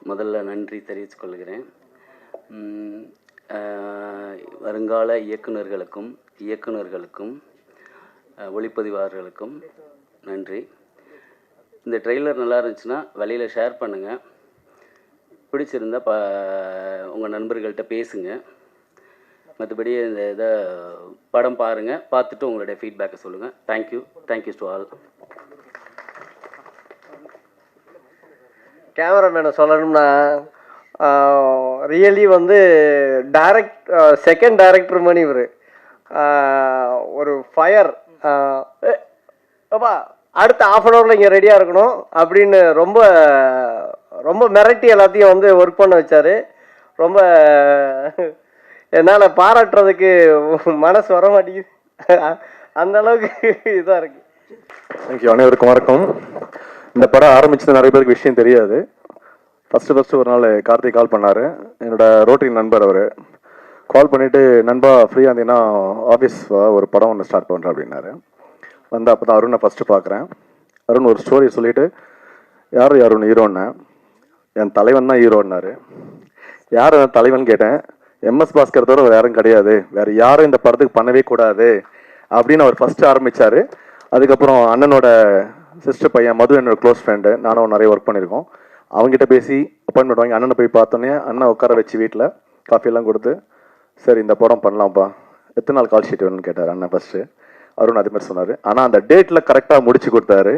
முதல்ல நன்றி தெரிவித்துக் கொள்கிறேன். வருங்கால இயக்குனர்களுக்கும் ஒளிப்பதிவாளர்களுக்கும் நன்றி. இந்த ட்ரெய்லர் நல்லா இருந்துச்சுன்னா வெளியில் ஷேர் பண்ணுங்கள். பிடிச்சிருந்தா உங்கள் நண்பர்கள்ட்ட பேசுங்க. மற்றபடி இந்த இதை படம் பாருங்கள், பார்த்துட்டு உங்களுடைய ஃபீட்பேக்கை சொல்லுங்கள். Thank you to all.
கேமராமேனை சொல்லணும்னா, ரியலி வந்து செகண்ட் டைரக்டர் மணி இவர். ஒரு ஃபயர், அப்பா அடுத்த ½ அன் ஹவரில் இங்கே ரெடியாக இருக்கணும் அப்படின்னு ரொம்ப ரொம்ப மிரட்டி எல்லாத்தையும் வந்து ஒர்க் பண்ண வச்சார். ரொம்ப என்னால் பாராட்டுறதுக்கு மனசு வர மாட்டேங்குது, அந்த அளவுக்கு இதாக இருக்குது.
தேங்க்யூ. அனைவருக்கும் வணக்கம். இந்த படம் ஆரம்பிச்சது நிறைய பேருக்கு விஷயம் தெரியாது. ஃபஸ்ட்டு ஒரு நாள் கார்த்திக் கால் பண்ணார். என்னோட ரோட்டரி நண்பர் அவர். கால் பண்ணிவிட்டு, நண்பா ஃப்ரீயாக இருந்தீங்கன்னா ஆஃபீஸ் ஒரு படம் ஒன்று ஸ்டார்ட் பண்ணுறேன் அப்படின்னாரு. வந்து அப்போ தான் அருணை ஃபஸ்ட்டு பார்க்குறேன். அருண் ஒரு ஸ்டோரி சொல்லிவிட்டு, யார் அருண் ஹீரோன்னு. என் தலைவன் தான் ஹீரோன்னாரு. யார் தலைவன் கேட்டேன். பாஸ்கர் தவிர வேறு யாரும் கிடையாது, வேறு யாரும் இந்த படத்துக்கு பண்ணவே கூடாது அப்படின்னு அவர் ஃபஸ்ட்டு ஆரம்பித்தார். அதுக்கப்புறம் அண்ணனோட சிஸ்டர் பையன் மது என்னோட க்ளோஸ் ஃப்ரெண்டு, நானும் நிறைய ஒர்க் பண்ணியிருக்கோம். அவங்ககிட்ட பேசி அப்பாயின்மெண்ட் வாங்கி அண்ணனை போய் பார்த்தோன்னே அண்ணன் உட்கார வச்சு வீட்டில் காஃபியெல்லாம் கொடுத்து, சரி இந்த படம் பண்ணலாம்ப்பா, எத்தனை நாள் கால் ஷீட் வேணும்னு கேட்டார் அண்ணன் ஃபஸ்ட்டு. அருண் அதே மாதிரி சொன்னார். ஆனால் அந்த டேட்டில் கரெக்டாக முடிச்சு கொடுத்தாரு.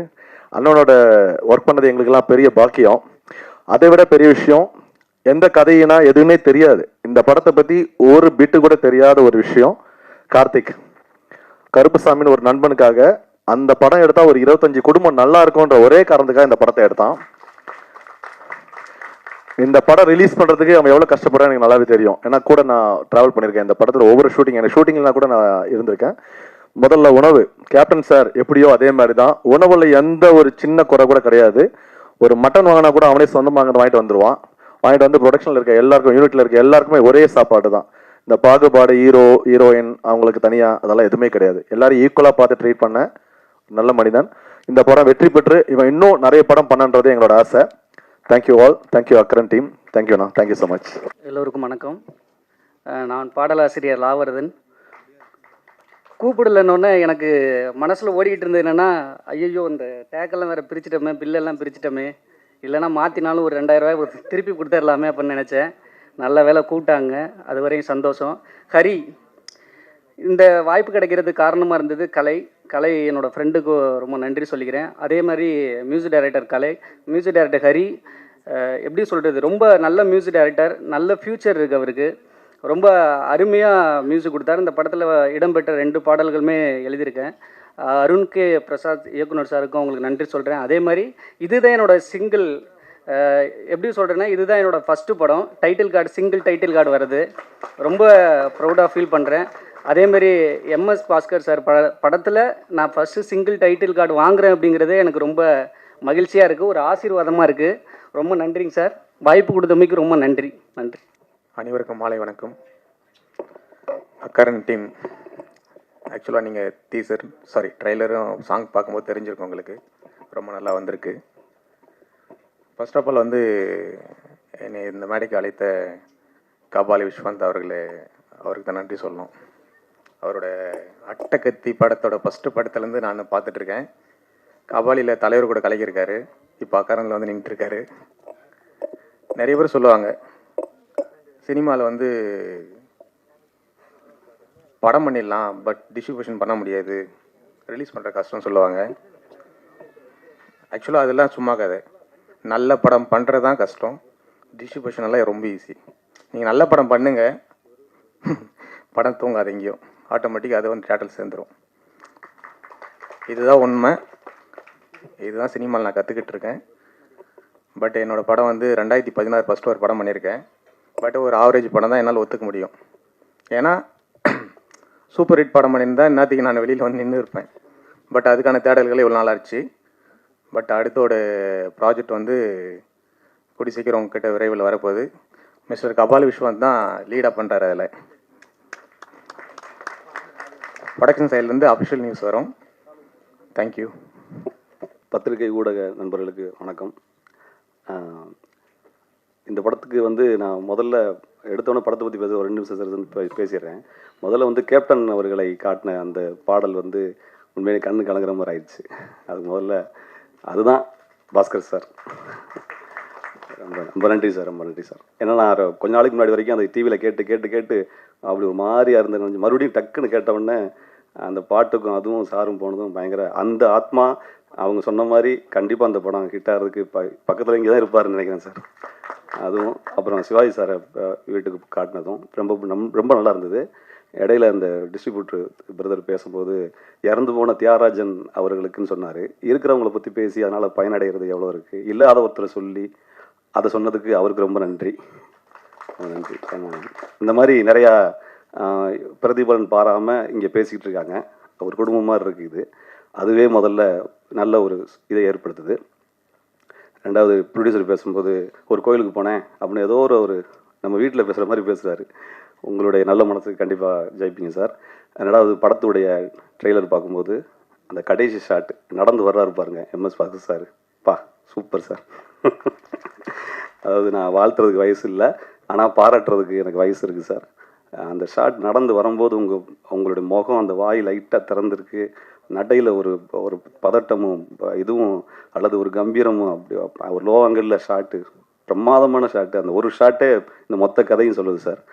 அண்ணனோட ஒர்க் பண்ணது எங்களுக்கெல்லாம் பெரிய பாக்கியம். அதை விட பெரிய விஷயம், எந்த கதையினா எதுவுமே தெரியாது, இந்த படத்தை பற்றி ஒரு பிட்டு கூட தெரியாத ஒரு விஷயம். கார்த்திக் கருப்புசாமின்னு ஒரு நண்பனுக்காக அந்த படம் எடுத்தால் ஒரு 25 குடும்பம் நல்லா இருக்கும்ன்ற ஒரே காரணத்துக்காக இந்த படத்தை எடுத்தான். இந்த படம் ரிலீஸ் பண்ணுறதுக்கு அவன் எவ்வளோ கஷ்டப்படுறான்னு எனக்கு நல்லாவே தெரியும். ஏன்னா கூட நான் ட்ராவல் பண்ணியிருக்கேன் இந்த படத்தில். ஒவ்வொரு எனக்கு ஷூட்டிங்லாம் கூட நான் இருந்திருக்கேன். முதல்ல உணவு, கேப்டன் சார் எப்படியோ அதே மாதிரி தான். உணவில் எந்த ஒரு சின்ன குறை கூட கிடையாது. ஒரு மட்டன் வாங்கினா கூட அவனே சொந்தமாக வாங்கிட்டு வந்துடுவான். வாங்கிட்டு வந்து ப்ரொடக்ஷனில் இருக்க எல்லாருக்கும், யூனிட்டில் இருக்க எல்லாருக்குமே ஒரே சாப்பாடு தான். இந்த பாகுபாடு, ஹீரோயின் அவங்களுக்கு தனியாக அதெல்லாம் எதுவுமே கிடையாது. எல்லாரும் ஈக்குவலாக பார்த்து ட்ரீட் பண்ண நல்ல மனிதன். இந்த படம் வெற்றி பெற்று இவன் இன்னும் நிறைய படம் பண்ணன்றது எங்களோட ஆசை. Thank you all. Thank you Akkaran team. தேங்க்யூண்ணா. Thank you so much.
எல்லோருக்கும் வணக்கம். நான் பாடலாசிரியர் லாவரதன். கூப்பிடலன்னொன்னே எனக்கு மனசில் ஓடிக்கிட்டு இருந்தது என்னென்னா, ஐயோ இந்த டேக்கெல்லாம் வேறு பிரிச்சிட்டோமே, பில்லெல்லாம் பிரிச்சிட்டோமே, இல்லைனா மாற்றினாலும் ஒரு 2000 ரூபாய் திருப்பி கொடுத்துடலாமே அப்படின்னு நினச்சேன். நல்ல வேலை கூப்பிட்டாங்க, அது வரையும் சந்தோஷம். ஹரி, இந்த வாய்ப்பு கிடைக்கிறதுக்கு காரணமாக இருந்தது கலை என்னோடய ஃப்ரெண்டுக்கு ரொம்ப நன்றி சொல்லிக்கிறேன். அதே மாதிரி music director music director Hari, எப்படி சொல்கிறது, ரொம்ப நல்ல மியூசிக் டைரக்டர், நல்ல ஃப்யூச்சர் இருக்குது அவருக்கு. ரொம்ப அருமையாக மியூசிக் கொடுத்தாரு. இந்த படத்தில் இடம்பெற்ற 2 பாடல்களுமே எழுதியிருக்கேன். அருண் கே பிரசாத் இயக்குனர் சாருக்கும் அவங்களுக்கு நன்றி சொல்கிறேன். அதே மாதிரி இதுதான் என்னோடய சிங்கிள் எப்படி சொல்கிறேன்னா, இதுதான் என்னோடய ஃபஸ்ட்டு படம். Title card, single title card வருது. ரொம்ப ப்ரௌடாக ஃபீல் பண்ணுறேன். அதேமாரி எம்எஸ் பாஸ்கர் சார் படத்தில் நான் ஃபஸ்ட்டு சிங்கிள் டைட்டில் கார்டு வாங்குகிறேன் அப்படிங்கிறதே எனக்கு ரொம்ப மகிழ்ச்சியாக இருக்குது, ஒரு ஆசீர்வாதமாக இருக்குது. ரொம்ப நன்றிங்க சார். வாய்ப்பு கொடுத்தமைக்கு ரொம்ப நன்றி. நன்றி.
அனைவருக்கும் மாலை வணக்கம். அக்கரன் டீம், ஆக்சுவலாக நீங்கள் ட்ரெய்லரும் சாங் பார்க்கும்போது தெரிஞ்சிருக்கும் உங்களுக்கு, ரொம்ப நல்லா வந்திருக்கு. ஃபர்ஸ்ட் ஆஃப் ஆல் என்னை இந்த மேடைக்கு அழைத்த காபாலி விஸ்வந்த் அவருக்கு தான் நன்றி சொல்லணும். அவரோட அட்டகத்தி படத்தோட ஃபஸ்ட்டு படத்துலேருந்து நான் பார்த்துட்ருக்கேன். கபாலியில் தலைவர் கூட கலக்கியிருக்காரு, இப்போ அக்கரனில் நின்றுட்டுருக்காரு. நிறைய பேர் சொல்லுவாங்க சினிமாவில் படம் பண்ணிடலாம், பட் டிஸ்ட்ரிபியூஷன் பண்ண முடியாது, ரிலீஸ் பண்ணுற கஷ்டம்னு சொல்லுவாங்க. ஆக்சுவலாக அதெல்லாம் சும்மா கதை. நல்ல படம் பண்ணுறது தான் கஷ்டம், டிஸ்ட்ரிபியூஷன் எல்லாம் ரொம்ப ஈஸி. நீங்கள் நல்ல படம் பண்ணுங்கள், படம் தூங்காது எங்கேயும், ஆட்டோமேட்டிக்காக அது தேட்டரில் சேர்ந்துடும். இதுதான் உண்மை, இதுதான் சினிமாவில் நான் கற்றுக்கிட்டு இருக்கேன். பட் என்னோடய படம் 2016 ஃபஸ்ட்டு ஒரு படம் பண்ணியிருக்கேன். பட் ஒரு ஆவரேஜ் படம் தான் என்னால் ஒத்துக்க முடியும். ஏன்னா சூப்பர் ஹிட் படம் பண்ணியிருந்தால் இன்னத்துக்கு நான் வெளியில் நின்று இருப்பேன். பட் அதுக்கான தேடல்கள் இவ்வளோ நாள் ஆச்சு. பட் அடுத்தோட ப்ராஜெக்ட் கூடி சீக்கிரம் உங்ககிட்ட விரைவில் வரப்போகுது. மிஸ்டர் கபாலி விஸ்வந்த் தான் லீடாக பண்ணுறாரு. அதில் ப்ரொடக்ஷன் சைட்லேருந்து அஃபிஷியல் நியூஸ் வரும். தேங்க்யூ.
பத்திரிகை ஊடக நண்பர்களுக்கு வணக்கம். இந்த படத்துக்கு நான் முதல்ல எடுத்தோன்னே படத்தை பற்றி ஒரு 2 நிமிஷம் பேசிடுறேன். முதல்ல கேப்டன் அவர்களை காட்டின அந்த பாடல் உண்மையிலே கண்ணு கலங்குற மாதிரி ஆயிடுச்சு. அது முதல்ல அதுதான் பாஸ்கர் சார். ரொம்ப நன்றி சார், ரொம்ப நன்றி சார். ஏன்னா நான் கொஞ்ச நாளைக்கு முன்னாடி வரைக்கும் அந்த டிவியில் கேட்டு அப்படி ஒரு மாதிரியாக இருந்தேன். மறுபடியும் டக்குன்னு கேட்டவுடனே அந்த பாட்டுக்கும் அதுவும் சாரும் போனதும் பயங்கர அந்த ஆத்மா அவங்க சொன்ன மாதிரி கண்டிப்பாக அந்த படம் ஹிட் ஆகிறதுக்கு பக்கத்தில் இங்கே தான் இருப்பாருன்னு நினைக்கிறேன் சார். அதுவும் அப்புறம் சிவாஜி சாரை வீட்டுக்கு காட்டினதும் ரொம்ப நல்லா இருந்தது. இடையில அந்த டிஸ்ட்ரிபியூட்டர் பிரதர் பேசும்போது இறந்து போன தியாகராஜன் அவர்களுக்குன்னு சொன்னார். இருக்கிறவங்கள பற்றி பேசி அதனால் பயனடைகிறது எவ்வளோ இருக்குது, இல்லாத ஒருத்தரை சொல்லி அதை சொன்னதுக்கு அவருக்கு ரொம்ப நன்றி. நன்றி. இந்த மாதிரி நிறையா பிரதிபலன் பாராமல் இங்கே பேசிக்கிட்டு இருக்காங்க. ஒரு குடும்பம் மாதிரி இருக்குது. அதுவே முதல்ல நல்ல ஒரு இதை ஏற்படுத்துது. ரெண்டாவது ப்ரொடியூசர் பேசும்போது ஒரு கோயிலுக்கு போனேன் அப்படின்னு ஏதோ ஒரு நம்ம வீட்டில் பேசுகிற மாதிரி பேசுகிறாரு. உங்களுடைய நல்ல மனசுக்கு கண்டிப்பாக ஜெயிப்பீங்க சார். ரெண்டாவது படத்துடைய ட்ரெய்லர் பார்க்கும்போது அந்த கடைசி ஷாட் நடந்து வர்றாரு பாருங்க MS Bhaskar sir, super sir. அதாவது நான் வாழ்த்துறதுக்கு வயசு இல்லை, ஆனால் பாராட்டுறதுக்கு எனக்கு வயசு இருக்குது சார். அந்த ஷாட் நடந்து வரும்போது உங்களுடைய முகம், அந்த வாய் லைட்டாக திறந்துருக்கு, நடையில் ஒரு பதட்டமும் இதுவும் அல்லது ஒரு கம்பீரமும், அப்படி ஒரு லோ ஆங்கிளில் ஷாட்டு, பிரமாதமான ஷாட்டு. அந்த ஒரு ஷாட்டே இந்த மொத்த கதையும் சொல்லுது சார்.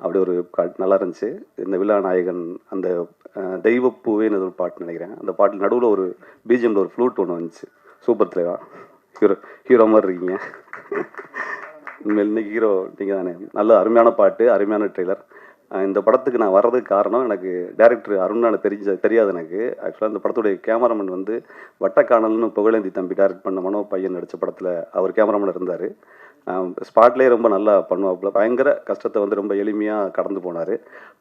அப்படி ஒரு நல்லா இருந்துச்சு. இந்த விழாநாயகன் அந்த தெய்வப்பூவேன்னு ஒரு பாட்டு நினைக்கிறேன். அந்த பாட்டு நடுவில் ஒரு பிஜிஎம்ல ஒரு ஃப்ளூட் ஒன்று வந்துச்சு. சூப்பர் தலைவா, ஹீரோ மாதிரி இருக்கீங்க. இனிமேல் இன்னைக்கு ஹீரோ நீங்கள் தானே. நல்ல அருமையான பாட்டு, அருமையான ட்ரெய்லர். இந்த படத்துக்கு நான் வர்றதுக்கு காரணம், எனக்கு டைரக்டர் அருணான தெரியாது எனக்கு. ஆக்சுவலாக இந்த படத்துடைய கேமராமேன் வட்டக்கானல்னு புகழேந்தி தம்பி டைரக்ட் பண்ண மனோ பையன் நடித்த படத்தில் அவர் கேமராமேன் இருந்தார். ஸ்பாட்லேயே ரொம்ப நல்லா பண்ணுவாப்புல. பயங்கர கஷ்டத்தை ரொம்ப எளிமையாக கடந்து போனார்.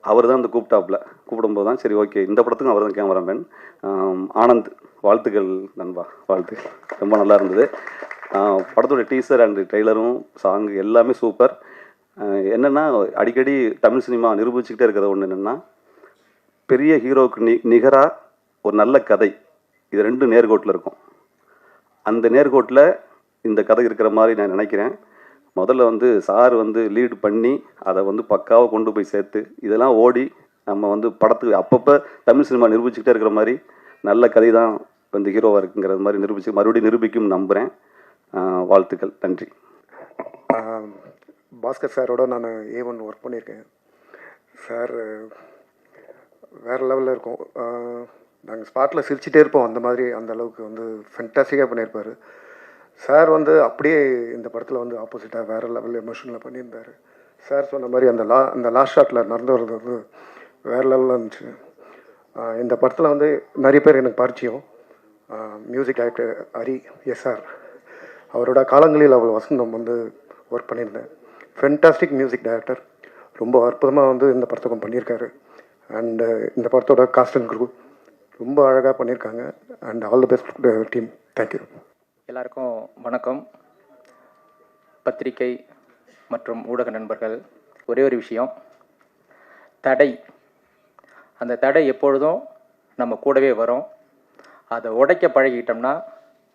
அவர் தான் கூப்பிடும்போது தான் சரி ஓகே இந்த படத்துக்கும் அவர் தான் கேமராமேன். ஆனந்த், வாழ்த்துக்கள் நண்பா, வாழ்த்துக்கள். ரொம்ப நல்லா இருந்தது. படத்தோட டீசர் அண்ட் ட்ரெய்லரும் சாங் எல்லாமே சூப்பர். என்னென்னா அடிக்கடி தமிழ் சினிமா நிரூபிச்சுக்கிட்டே இருக்கிறது ஒன்று என்னென்னா, பெரிய ஹீரோவுக்கு நிகராக ஒரு நல்ல கதை, இது 2 நேர்கோட்டில் இருக்கும். அந்த நேர்கோட்டில் இந்த கதை இருக்கிற மாதிரி நான் நினைக்கிறேன். முதல்ல சார் லீடு பண்ணி அதை பக்காவாக கொண்டு போய் சேர்த்து இதெல்லாம் ஓடி நம்ம படத்துக்கு அப்பப்போ தமிழ் சினிமா நிரூபிச்சுக்கிட்டே இருக்கிற மாதிரி நல்ல கதை தான் ஹீரோவாக இருக்குங்கிறது மாதிரி மறுபடியும் நிரூபிக்கும் நம்புகிறேன். வாழ்த்துக்கள், நன்றி.
பாஸ்கர் சாரோட நான் A1 ஒர்க் பண்ணியிருக்கேன். சார் வேறு லெவலில் இருக்கும். நாங்கள் ஸ்பாட்டில் சிரிச்சிட்டே இருப்போம். அந்த மாதிரி அந்த அளவுக்கு ஃபென்டாஸ்டிக்காக பண்ணியிருப்பார் சார். அப்படியே இந்த படத்தில் ஆப்போசிட்டாக வேறு லெவலில் எமோஷனில் பண்ணியிருந்தார். சார் சொன்ன மாதிரி அந்த லாஸ்ட் ஷாட்டில் நடந்து வர்றது வேறு லெவலில் இருந்துச்சு. இந்த படத்தில் நிறைய பேர் எனக்கு பரிச்சயம். மியூசிக் டைரக்டர் ஹரி, எஸ்ஆர், அவரோட காலங்களில் அவள் வசந்தம் வந்து ஒர்க் பண்ணியிருந்தேன். ஃபென்டாஸ்டிக் மியூசிக் டைரக்டர், ரொம்ப அற்புதமாக வந்து இந்த படத்துக்கும் பண்ணியிருக்காரு. அண்டு இந்த படத்தோட காஸ்ட் அண்ட் க்ரூ ரொம்ப அழகாக பண்ணியிருக்காங்க. And all the best team. Thank you.
எல்லாருக்கும் வணக்கம். பத்திரிகை மற்றும் ஊடக நண்பர்கள், ஒரே ஒரு விஷயம், தடை. அந்த தடை எப்பொழுதும் நம்ம கூடவே வரும். அதை உடைக்க பழகிட்டோம்னா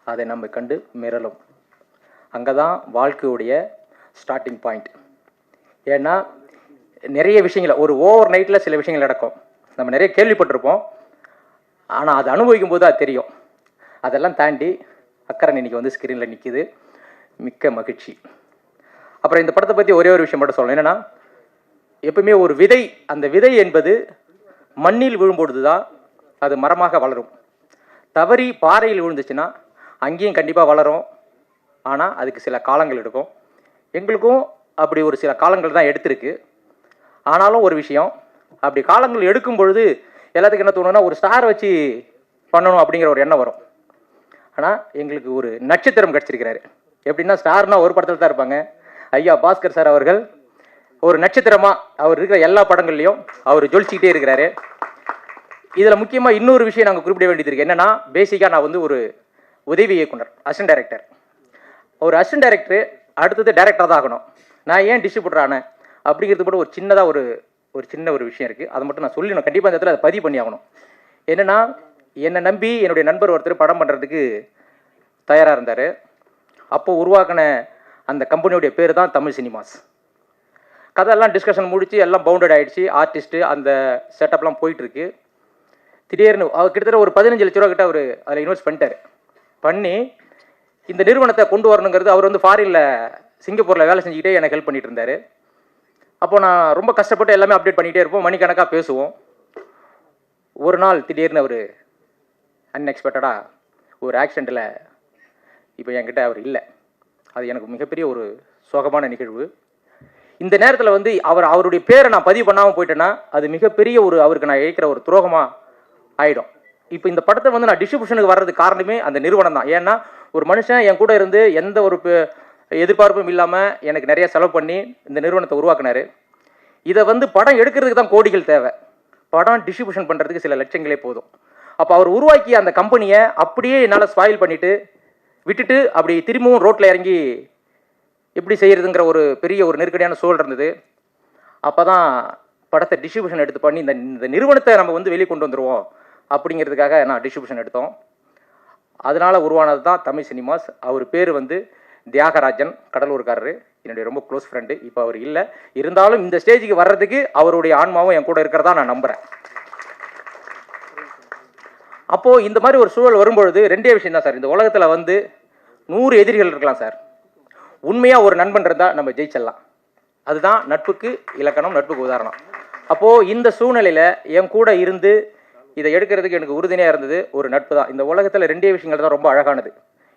அதை நம்ம கண்டு மிரளும். அங்கே தான் வாழ்க்கையுடைய ஸ்டார்டிங் பாயிண்ட். ஏன்னா நிறைய விஷயங்களை ஒரு ஓவர் நைட்டில் சில விஷயங்கள் நடக்கும். நம்ம நிறைய கேள்விப்பட்டிருப்போம், ஆனால் அதை அனுபவிக்கும் போது அது தெரியும். அதெல்லாம் தாண்டி அக்கரன் இன்னைக்கு வந்து ஸ்க்ரீனில் நிற்கிது, மிக்க மகிழ்ச்சி. அப்புறம் இந்த படத்தை பற்றி ஒரே ஒரு விஷயம் மட்டும் சொல்லணும். என்னென்னா, எப்பவுமே ஒரு விதை, அந்த விதை என்பது மண்ணில் விழும்பொழுது தான் அது மரமாக வளரும். தவறி பாறையில் விழுந்துச்சுன்னா அங்கேயும் கண்டிப்பாக வளரும், ஆனால் அதுக்கு சில காலங்கள் எடுக்கும். எங்களுக்கும் அப்படி ஒரு சில காலங்கள் தான் எடுத்திருக்கு. ஆனாலும் ஒரு விஷயம், அப்படி காலங்கள் எடுக்கும் பொழுது எல்லாத்துக்கும் என்ன தோணுன்னா, ஒரு ஸ்டார் வச்சு பண்ணணும் அப்படிங்கிற ஒரு எண்ணம் வரும். ஆனால் எங்களுக்கு ஒரு நட்சத்திரம் கிடச்சிருக்கிறாரு. எப்படின்னா, ஸ்டார்னா ஒரு படத்தில் தான் இருப்பாங்க. ஐயா பாஸ்கர் சார் அவர்கள் ஒரு நட்சத்திரமாக அவர் இருக்கிற எல்லா படங்கள்லையும் அவர் ஜொலிச்சிக்கிட்டே இருக்கிறாரு. இதில் முக்கியமாக இன்னொரு விஷயம் நாங்கள் குறிப்பிட வேண்டியது இருக்குது. என்னென்னா, பேசிக்காக நான் வந்து ஒரு உதவி இயக்குனர், அசிஸ்டன்ட் டைரக்டர். ஒரு அசிஸ்டன்ட் டைரக்டர் அடுத்தது டைரக்டராக தான் ஆகணும். நான் ஏன் டிஸ்ட்ரிபியூட்டர் ஆனேன் அப்படிங்கிறது கூட ஒரு சின்னதாக ஒரு சின்ன ஒரு விஷயம் இருக்குது. அதை மட்டும் நான் சொல்லணும், கண்டிப்பாக இந்த இடத்துல அதை பதிவு பண்ணி ஆகணும். என்னென்னா, என்னை நம்பி என்னுடைய நண்பர் ஒருத்தர் படம் பண்ணுறதுக்கு தயாராக இருந்தார். அப்போது உருவாக்கின அந்த கம்பெனியுடைய பேர் தான் தமிழ் சினிமாஸ். கதையெல்லாம் டிஸ்கஷன் முடித்து எல்லாம் பவுண்டட் ஆகிடுச்சு. ஆர்டிஸ்ட்டு அந்த செட்டப்லாம் போயிட்டுருக்கு. திடீர்னு அவர் கிட்டத்தட்ட ஒரு 15 லட்ச ரூபா கிட்ட அவர் அதில் இன்வெஸ்ட் பண்ணி இந்த நிறுவனத்தை கொண்டு வரணுங்கிறது. அவர் வந்து ஃபாரினில் சிங்கப்பூரில் வேலை செஞ்சுக்கிட்டே எனக்கு ஹெல்ப் பண்ணிட்டு இருந்தார். அப்போது நான் ரொம்ப கஷ்டப்பட்டு எல்லாமே அப்டேட் பண்ணிகிட்டே இருப்போம், மணிக்கணக்காக பேசுவோம். ஒரு நாள் திடீர்னு அவர் அன்எக்ஸ்பெக்டடாக ஒரு ஆக்சிடெண்ட்டில் இப்போ என்கிட்ட அவர் இல்லை. அது எனக்கு மிகப்பெரிய ஒரு சோகமான நிகழ்வு. இந்த நேரத்தில் வந்து அவருடைய பேரை நான் பதிவு பண்ணாமல் போயிட்டேன்னா அது மிகப்பெரிய அவருக்கு நான் இழைக்கிற ஒரு துரோகமாக ஆகிடும். இப்போ இந்த படத்தை வந்து நான் டிஸ்ட்ரிபியூஷனுக்கு வர்றதுக்கு காரணமே அந்த நிறுவனம் தான். ஏன்னா, ஒரு மனுஷன் என் கூட இருந்து எந்த ஒரு எதிர்பார்ப்பும் இல்லாமல் எனக்கு நிறைய செலவு பண்ணி இந்த நிறுவனத்தை உருவாக்குனார். இதை வந்து படம் எடுக்கிறதுக்கு தான் கோடிகள் தேவை, படம் டிஸ்ட்ரிபியூஷன் பண்ணுறதுக்கு சில லட்சங்களே போதும். அப்போ அவர் உருவாக்கி அந்த கம்பெனியை அப்படியே என்னால் ஸ்பாயில் பண்ணிவிட்டு விட்டுட்டு அப்படி திரும்பவும் ரோட்டில் இறங்கி எப்படி செய்கிறதுங்கிற ஒரு பெரிய ஒரு நெருக்கடியான சூழல் இருந்தது. அப்போ தான் படத்தை டிஸ்ட்ரிபியூஷன் எடுத்து பண்ணி இந்த நிறுவனத்தை நம்ம வந்து வெளியே கொண்டு வந்துடுவோம் அப்படிங்கிறதுக்காக நான் டிஸ்ட்ரிபியூஷன் எடுத்தோம். அதனால் உருவானது தான் தமிழ் சினிமாஸ். அவர் பேர் வந்து தியாகராஜன், கடலூர்காரரு, என்னுடைய ரொம்ப க்ளோஸ் ஃப்ரெண்டு. இப்போ அவர் இல்லை, இருந்தாலும் இந்த ஸ்டேஜுக்கு வர்றதுக்கு அவருடைய ஆன்மாவும் என் கூட இருக்கிறதா நான் நம்புகிறேன். அப்போது இந்த மாதிரி ஒரு சூழல் வரும்பொழுது ரெண்டே விஷயம் தான் சார். இந்த உலகத்தில் வந்து 100 எதிரிகள் இருக்கலாம் சார், உண்மையாக ஒரு நண்பன் இருந்தால் நம்ம ஜெயிச்சிடலாம். அதுதான் நட்புக்கு இலக்கணம், நட்புக்கு உதாரணம். அப்போது இந்த சூழ்நிலையில் என் கூட இருந்து இதை எடுக்கிறதுக்கு எனக்கு உறுதுணையாக இருந்தது ஒரு நட்பு தான். இந்த உலகத்தில் ரெண்டே விஷயங்கள் தான் ரொம்ப அழகானது.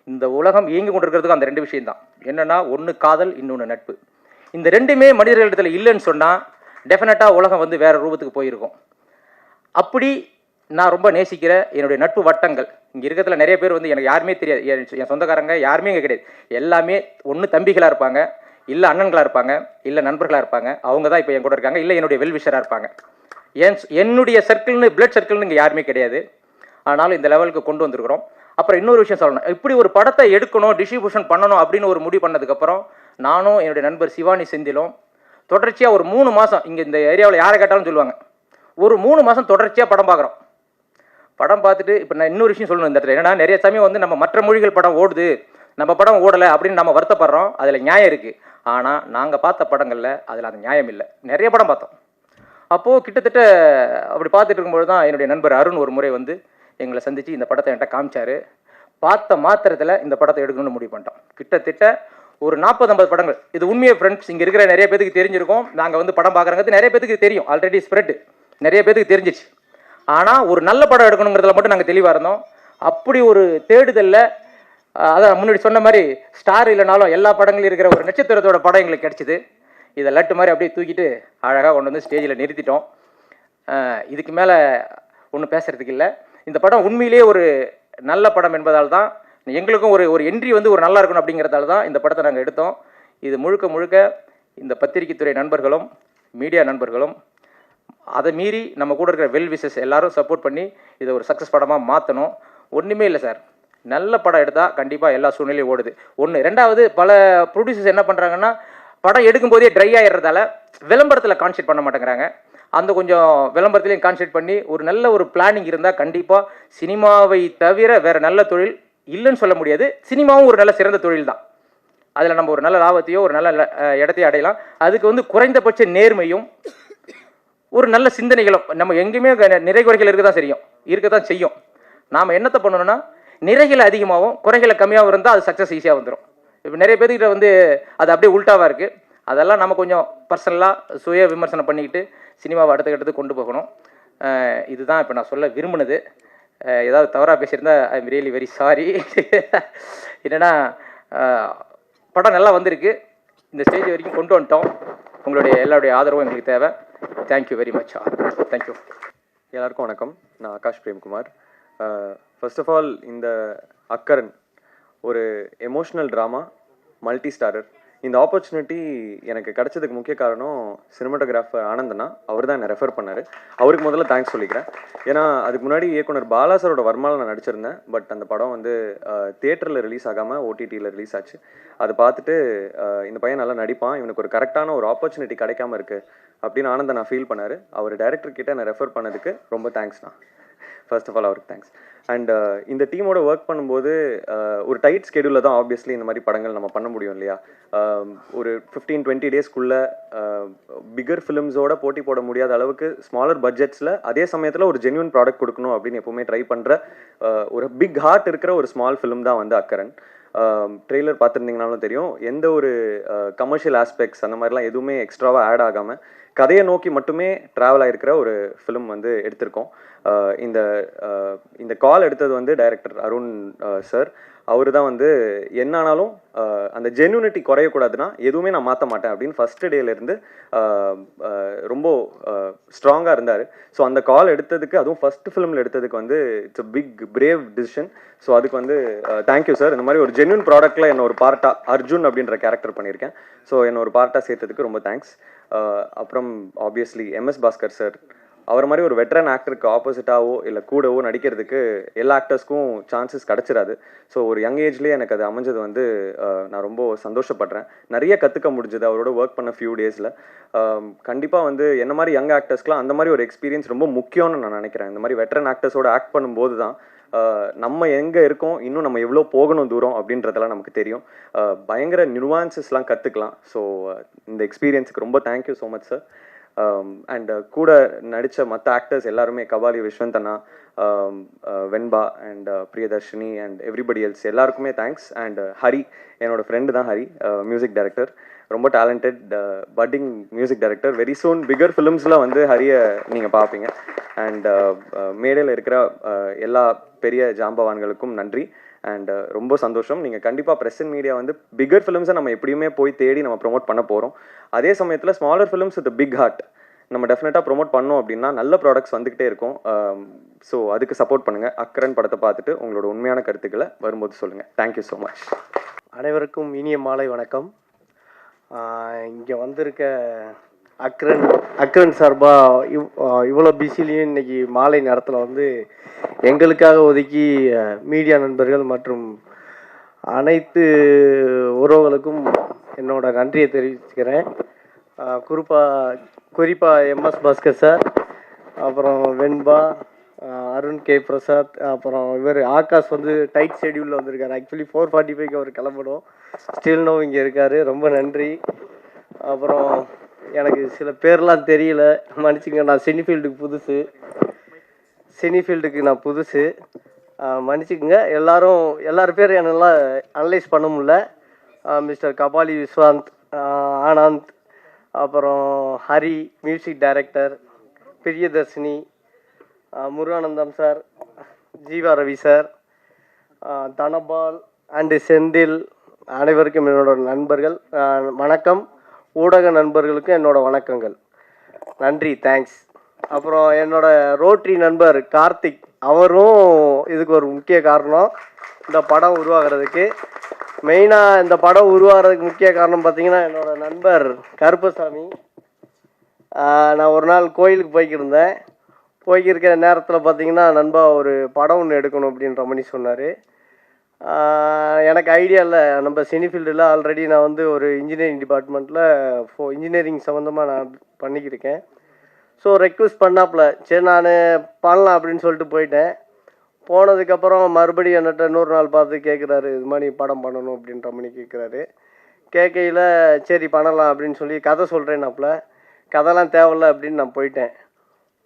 இந்த உலகம் இயங்கி கொண்டிருக்கிறதுக்கு அந்த 2 விஷயம் தான். என்னென்னா, ஒன்று காதல், இன்னொன்று நட்பு. இந்த ரெண்டுமே மனிதர்களிடத்தில் இல்லைன்னு சொன்னால் டெஃபினட்டாக உலகம் வந்து வேறு ரூபத்துக்கு போயிருக்கும். அப்படி நான் ரொம்ப நேசிக்கிற என்னுடைய நட்பு வட்டங்கள் இங்கே இருக்கிறதுல நிறைய பேர் வந்து எனக்கு யாருமே தெரியாது. என் சொந்தக்காரங்க யாருமே இங்கே கிடையாது. எல்லாமே ஒன்று தம்பிகளாக இருப்பாங்க, இல்லை அண்ணன்களாக இருப்பாங்க, இல்லை நண்பர்களாக இருப்பாங்க. அவங்க தான் இப்போ என் கூட இருக்காங்க, இல்லை என்னுடைய வெல்விஷராக இருப்பாங்க. என்னுடைய சர்க்கிள்னு பிளட் சர்க்கிள்னு இங்கே யாருமே கிடையாது. ஆனாலும் இந்த லெவலுக்கு கொண்டு வந்திருக்கிறோம். அப்புறம் இன்னொரு விஷயம் சொல்லணும், இப்படி ஒரு படத்தை எடுக்கணும், டிஸ்ட்ரிபியூஷன் பண்ணணும் அப்படின்னு ஒரு முடிவு பண்ணதுக்கப்புறம் நானும் என்னுடைய நண்பர் சிவானி செந்திலும் தொடர்ச்சியாக ஒரு 3 மாதம் இங்கே இந்த ஏரியாவில் யாரை கேட்டாலும் சொல்லுவாங்க, ஒரு 3 மாதம் தொடர்ச்சியாக படம் பார்க்குறோம். படம் பார்த்துட்டு இப்போ நான் இன்னொரு விஷயம் சொல்லணும் இந்த இடத்துல. ஏன்னா நிறைய சமயம் வந்து நம்ம மற்ற மொழிகள் படம் ஓடுது, நம்ம படம் ஓடலை அப்படின்னு நம்ம வருத்தப்படுறோம். அதில் நியாயம் இருக்குது. ஆனால் நாங்கள் பார்த்த படங்களில் அதில் அந்த நியாயம் இல்லை. நிறைய படம் பார்த்தோம். அப்போது கிட்டத்தட்ட அப்படி பார்த்துட்டு இருக்கும்போது தான் என்னுடைய நண்பர் அருண் ஒரு முறை வந்து எங்களை சந்தித்து இந்த படத்தை என்கிட்ட காமிச்சார். பார்த்த மாத்திரத்தில் இந்த படத்தை எடுக்கணும்னு முடிவு பண்ணிட்டோம். கிட்டத்தட்ட ஒரு 40-50 படங்கள். இது உண்மையை ஃப்ரெண்ட்ஸ், இங்கே இருக்கிற நிறைய பேருக்கு தெரிஞ்சிருக்கும். நாங்கள் வந்து படம் பார்க்குறங்கிறது நிறைய பேருக்கு தெரியும், ஆல்ரெடி ஸ்ப்ரெட் நிறைய பேருக்கு தெரிஞ்சிச்சு. ஆனால் ஒரு நல்ல படம் எடுக்கணுங்கிறதுல மட்டும் நாங்கள் தெளிவாக இருந்தோம். அப்படி ஒரு தேடுதலில் அதான் முன்னாடி சொன்ன மாதிரி ஸ்டார் இல்லைனாலும் எல்லா படங்களும் இருக்கிற ஒரு நட்சத்திரத்தோட படம் எங்களுக்கு கிடச்சிது. இதை லட்டு மாதிரி அப்படியே தூக்கிட்டு அழகாக கொண்டு வந்து ஸ்டேஜில் நிறுத்திட்டோம். இதுக்கு மேலே ஒன்றும் பேசுகிறதுக்கு இல்லை. இந்த படம் உண்மையிலேயே ஒரு நல்ல படம் என்பதால் தான் எங்களுக்கும் ஒரு ஒரு என்ட்ரி வந்து ஒரு நல்லா இருக்கணும் அப்படிங்கிறதால தான் இந்த படத்தை நாங்கள் எடுத்தோம். இது முழுக்க முழுக்க இந்த பத்திரிகைத்துறை நண்பர்களும் மீடியா நண்பர்களும் அதை மீறி நம்ம கூட இருக்கிற வெல் விஷஸ் எல்லாரும் சப்போர்ட் பண்ணி இதை ஒரு சக்ஸஸ் படமாக மாற்றணும். ஒன்றுமே இல்லை சார், நல்ல படம் எடுத்தால் கண்டிப்பாக எல்லா சூழ்நிலையும் ஓடுது. ஒன்று. ரெண்டாவது, பல ப்ரொடியூசர்ஸ் என்ன பண்ணுறாங்கன்னா படம் எடுக்கும்போதே ட்ரை ஆகிடுறதால விளம்பரத்தில் கான்சென்ட்ரேட் பண்ண மாட்டேங்கிறாங்க. அந்த கொஞ்சம் விளம்பரத்துலேயும் கான்சென்ட்ரேட் பண்ணி ஒரு நல்ல ஒரு பிளானிங் இருந்தால் கண்டிப்பாக சினிமாவை தவிர வேறு நல்ல தொழில் இல்லைன்னு சொல்ல முடியாது. சினிமாவும் ஒரு நல்ல சிறந்த தொழில் தான். அதில் நம்ம ஒரு நல்ல லாபத்தையோ ஒரு நல்ல இடத்தையோ அடையலாம். அதுக்கு வந்து குறைந்தபட்ச நேர்மையும் ஒரு நல்ல சிந்தனைகளும், நம்ம எங்கேயுமே நிறை குறைகள் இருக்க தான் செய்யும். நாம் என்னத்தை பண்ணணும்னா நிறைகளை அதிகமாகவும் குறைகளை கம்மியாகவும் இருந்தால் அது சக்ஸஸ் ஈஸியாக வந்துடும். இப்போ நிறைய பேர்கிட்ட வந்து அது அப்படியே உல்ட்டாவாக இருக்குது. அதெல்லாம் நம்ம கொஞ்சம் பர்சனலாக சுய விமர்சனம் பண்ணிக்கிட்டு சினிமாவை அடுத்த கட்டத்துக்கு கொண்டு போகணும். இதுதான் இப்போ நான் சொல்ல விரும்பினது. ஏதாவது தவறாக பேசியிருந்தா I am really very sorry. என்னென்னா படம் நல்லா வந்திருக்கு, இந்த ஸ்டேஜ் வரைக்கும் கொண்டு வந்துட்டோம். உங்களுடைய எல்லாருடைய ஆதரவும் எங்களுக்கு தேவை. Thank you very much. தேங்க்யூ.
எல்லாருக்கும் வணக்கம். நான் Akash Premkumar. First of all, இந்த அக்கரன் ஒரு எமோஷ்னல் ட்ராமா, மல்டி ஸ்டாரர். இந்த ஆப்பர்ச்சுனிட்டி எனக்கு கிடைச்சதுக்கு முக்கிய காரணம் சினிமாட்டோகிராஃபர் ஆனந்தனா. அவர் தான் என்னை ரெஃபர் பண்ணார். அவருக்கு முதல்ல தேங்க்ஸ் சொல்லிக்கிறேன். ஏன்னா அதுக்கு முன்னாடி இயக்குனர் பாலா சாரோட வர்மாவில் நான் நடிச்சிருந்தேன். பட் அந்த படம் வந்து தியேட்டரில் ரிலீஸ் ஆகாமல் ஓடிடியில் ரிலீஸ் ஆச்சு. அதை பார்த்துட்டு இந்த பையன் நல்லா நடிப்பான், இவனுக்கு ஒரு கரெக்டான ஒரு ஆப்பர்ச்சுனிட்டி கிடைக்காம இருக்குது அப்படின்னு ஆனந்தனா ஃபீல் பண்ணார். அவர் டைரக்டர் கிட்ட என்னை ரெஃபர் பண்ணதுக்கு ரொம்ப தேங்க்ஸ்ண்ணா. ஃபர்ஸ்ட் ஆஃப் ஆல் அவருக்கு தேங்க்ஸ். அண்ட் இந்த டீமோட ஒர்க் பண்ணும்போது ஒரு டைட் ஸ்கெடியூலில் தான் ஆப்வியஸ்லி இந்த மாதிரி படங்கள் நம்ம பண்ண முடியும் இல்லையா. ஒரு 15-20 டேஸ்க்குள்ளே பிகர் ஃபிலிம்ஸோட போட்டி போட முடியாத அளவுக்கு ஸ்மாலர் பட்ஜெட்ஸில் அதே சமயத்தில் ஒரு ஜென்யூன் ப்ராடக்ட் கொடுக்கணும் அப்படின்னு எப்போவுமே ட்ரை பண்ணுற ஒரு பிக் ஹார்ட் இருக்கிற ஒரு ஸ்மால் ஃபிலிம் தான் வந்து அக்கரன். ட்ரெய்லர் பார்த்துருந்தீங்கனாலும் தெரியும், எந்த ஒரு கமர்ஷியல் ஆஸ்பெக்ட்ஸ் அந்த மாதிரிலாம் எதுவுமே எக்ஸ்ட்ராவாக ஆட் ஆகாமல் கதையை நோக்கி மட்டுமே ட்ராவல் ஆகிருக்கிற ஒரு ஃபிலிம் வந்து எடுத்திருக்கோம். இந்த கால் எடுத்தது வந்து டைரக்டர் அருண் சார். அவர் தான் வந்து என்னானாலும் அந்த ஜென்யூனிட்டி குறையக்கூடாதுன்னா எதுவுமே நான் மாற்ற மாட்டேன் அப்படின்னு ஃபஸ்ட்டு டேலேருந்து ரொம்ப ஸ்ட்ராங்காக இருந்தார். ஸோ அந்த கால் எடுத்ததுக்கு, அதுவும் ஃபஸ்ட்டு ஃபிலிமில் எடுத்ததுக்கு வந்து it's a big brave decision. So அதுக்கு வந்து தேங்க்யூ சார். இந்த மாதிரி ஒரு ஜென்யூன் ப்ராடக்ட்டில் என்ன ஒரு பார்ட்டாக அர்ஜுன் அப்படின்ற கேரக்டர் பண்ணியிருக்கேன். ஸோ என்ன ஒரு பார்ட்டாக சேர்த்ததுக்கு ரொம்ப தேங்க்ஸ். அப்புறம் ஆப்வியஸ்லி MS பாஸ்கர் சார். அவர் மாதிரி ஒரு வெட்ரன் ஆக்டருக்கு ஆப்போசிட்டாவோ இல்லை கூடவோ நடிக்கிறதுக்கு எல்லா ஆக்டர்ஸ்க்கும் சான்சஸ் கிடச்சிடாது. ஸோ ஒரு யங் ஏஜ்லேயே எனக்கு அது அமைஞ்சது வந்து நான் ரொம்ப சந்தோஷப்படுறேன். நிறைய கற்றுக்க முடிஞ்சது அவரோட ஒர்க் பண்ண ஃபியூ டேஸில். கண்டிப்பாக வந்து என்ன மாதிரி யங் ஆக்டர்ஸ்க்குலாம் அந்த மாதிரி ஒரு எக்ஸ்பீரியன்ஸ் ரொம்ப முக்கியம்னு நான் நினைக்கிறேன். இந்த மாதிரி வெட்ரன் ஆக்டர்ஸோட ஆக்ட் பண்ணும்போது தான் நம்ம எங்கே இருக்கோம், இன்னும் நம்ம எவ்வளோ போகணும் தூரம் அப்படின்றதெல்லாம் நமக்கு தெரியும். பயங்கர நியூவான்சஸ்லாம் கற்றுக்கலாம். ஸோ இந்த எக்ஸ்பீரியன்ஸுக்கு ரொம்ப thank you so much sir. And கூட நடித்த மற்ற ஆக்டர்ஸ் எல்லாருமே, கபாலி விஸ்வந்த் அண்ணா, Venba and Priyadarshini and everybody else, எல்லாருக்குமே தேங்க்ஸ். அண்ட் ஹரி, என்னோட ஃப்ரெண்டு தான் ஹரி, மியூசிக் டைரக்டர், ரொம்ப talented budding music director. Very soon bigger ஃபிலிம்ஸில் வந்து ஹரியை நீங்கள் பார்ப்பீங்க. அண்ட் மேடையில் இருக்கிற எல்லா பெரிய ஜாம்பவான்களுக்கும் நன்றி. அண்ட் ரொம்ப சந்தோஷம். நீங்கள் கண்டிப்பாக ப்ரெஸ் அண்ட் மீடியா வந்து பிகர் ஃபிலிம்ஸை நம்ம எப்படியுமே போய் தேடி நம்ம ப்ரொமோட் பண்ண போகிறோம். அதே சமயத்தில் smaller films with big heart நம்ம டெஃபினட்டாக ப்ரொமோட் பண்ணோம் அப்படின்னா நல்ல ப்ராடக்ட்ஸ் வந்துக்கிட்டே இருக்கும். ஸோ அதுக்கு சப்போர்ட் பண்ணுங்கள். அக்கரன் படத்தை பார்த்துட்டு உங்களோட உண்மையான கருத்துக்களை வரும்போது சொல்லுங்கள். Thank you so much.
அனைவருக்கும் இனிய மாலை வணக்கம். இங்கே வந்திருக்க அக்ரன் சார்பாக இவ்வளோ பிஸிலையும் இன்னைக்கு மாலை நேரத்தில் வந்து எங்களுக்காக ஒதுக்கி மீடியா நண்பர்கள் மற்றும் அனைத்து உறவுகளுக்கும் என்னோட நன்றியை தெரிவிச்சுக்கிறேன். குறிப்பாக MS பாஸ்கர் சார், அப்புறம் வெண்பா, அருண் கே பிரசாத், அப்புறம் இவர் ஆகாஷ் வந்து டைட் ஷெடியூலில் வந்திருக்காரு. ஆக்சுவலி 4:45 அவர் கிளம்பணும், ஸ்டில் நோ இங்கே இருக்கார். ரொம்ப நன்றி. அப்புறம் எனக்கு சில பேர்லாம் தெரியல, மன்னிச்சுங்க. நான் சினிஃபீல்டுக்கு புதுசு, மன்னிச்சுக்குங்க. எல்லாரும் பேர் என்னெல்லாம் அனலைஸ் பண்ண முடியல. மிஸ்டர் கபாலி விஸ்வந்த், ஆனந்த், அப்புறம் Hari music director, Priyadharshini, Muruganandam sir, Jeeva Ravi sir, Dhanapal and Senthil, அனைவருக்கும் என்னோட நண்பர்கள் வணக்கம். ஊடக நண்பர்களுக்கு என்னோட வணக்கங்கள், நன்றி, தேங்க்ஸ். அப்புறம் என்னோட ரோட்டரி நண்பர் கார்த்திக், அவரும் இதுக்கு ஒரு முக்கிய காரணம். இந்த படம் உருவாகிறதுக்கு. மெயினாக இந்த படம் உருவாகிறதுக்கு முக்கிய காரணம் பார்த்தீங்கன்னா என்னோடய நண்பர் கருப்பசாமி. நான் ஒரு நாள் கோயிலுக்கு போய்க்கிருந்தேன். போய்க்கிருக்கிற நேரத்தில் பார்த்தீங்கன்னா நண்பா ஒரு படம் ஒன்று எடுக்கணும் அப்படின்ற மாதிரி சொன்னார். எனக்கு ஐடியா இல்லை. நம்ம சினி ஃபீல்டில் ஆல்ரெடி நான் வந்து ஒரு இன்ஜினியரிங் டிபார்ட்மெண்ட்டில் இன்ஜினியரிங் சம்மந்தமாக நான் பண்ணிக்கிருக்கேன். ஸோ ரெக்வெஸ்ட் பண்ணாப்புல சரி நான் பண்ணலாம் அப்படின்னு சொல்லிட்டு போயிட்டேன். போனதுக்கப்புறம் மறுபடியும் என்னட்ட இன்னொரு நாள் பார்த்து கேட்குறாரு, இது மாதிரி படம் பண்ணணும் அப்படின்ற மாதிரி கேட்குறாரு. கேட்கையில் சரி பண்ணலாம் அப்படின்னு சொல்லி கதை சொல்கிறேன்னாப்புல. கதைலாம் தேவையில்ல அப்படின்னு நான் போயிட்டேன்.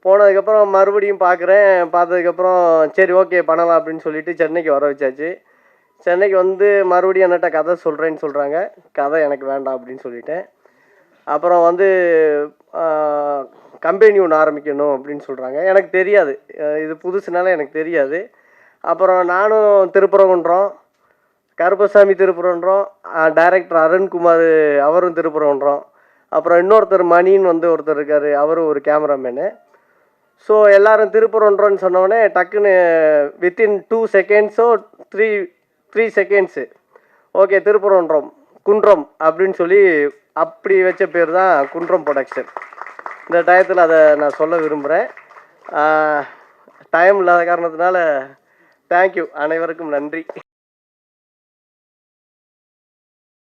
போனதுக்கப்புறம் மறுபடியும் பார்த்ததுக்கப்புறம் சரி ஓகே பண்ணலாம் அப்படின்னு சொல்லிட்டு சென்னைக்கு வர வச்சாச்சு. சென்னைக்கு வந்து மறுபடியும் என்னட்ட கதை சொல்கிறேன்னு சொல்கிறாங்க. கதை எனக்கு வேண்டாம் அப்படின்னு சொல்லிட்டேன். அப்புறம் வந்து கம்பெனி ஒன்று ஆரம்பிக்கணும் அப்படின்னு சொல்கிறாங்க. எனக்கு தெரியாது, இது புதுசுனால எனக்கு தெரியாது. அப்புறம் நானும் திருப்பரங்குன்றம், கருப்பசாமி திருப்பரங்குன்றம், டைரக்டர் அருண்குமார் அவரும் திருப்பரங்குன்றம், அப்புறம் இன்னொருத்தர் மணின்னு வந்து ஒருத்தர் இருக்கார், அவரும் ஒரு கேமராமேனு. ஸோ எல்லோரும் திருப்பரங்குன்றம்னு சொன்னோடனே டக்குன்னு வித்தின் 2 செகண்ட்ஸோ 3 செகண்ட்ஸு ஓகே திருப்பரங்குன்றம் குன்றம் அப்படின்னு சொல்லி அப்படி வச்ச பேர் தான் குன்றம் ப்ரொடக்ஷன். இந்த டயத்தில் அதை நான் சொல்ல விரும்புகிறேன். டைம் இல்லாத காரணத்தினால தேங்க்யூ, அனைவருக்கும் நன்றி.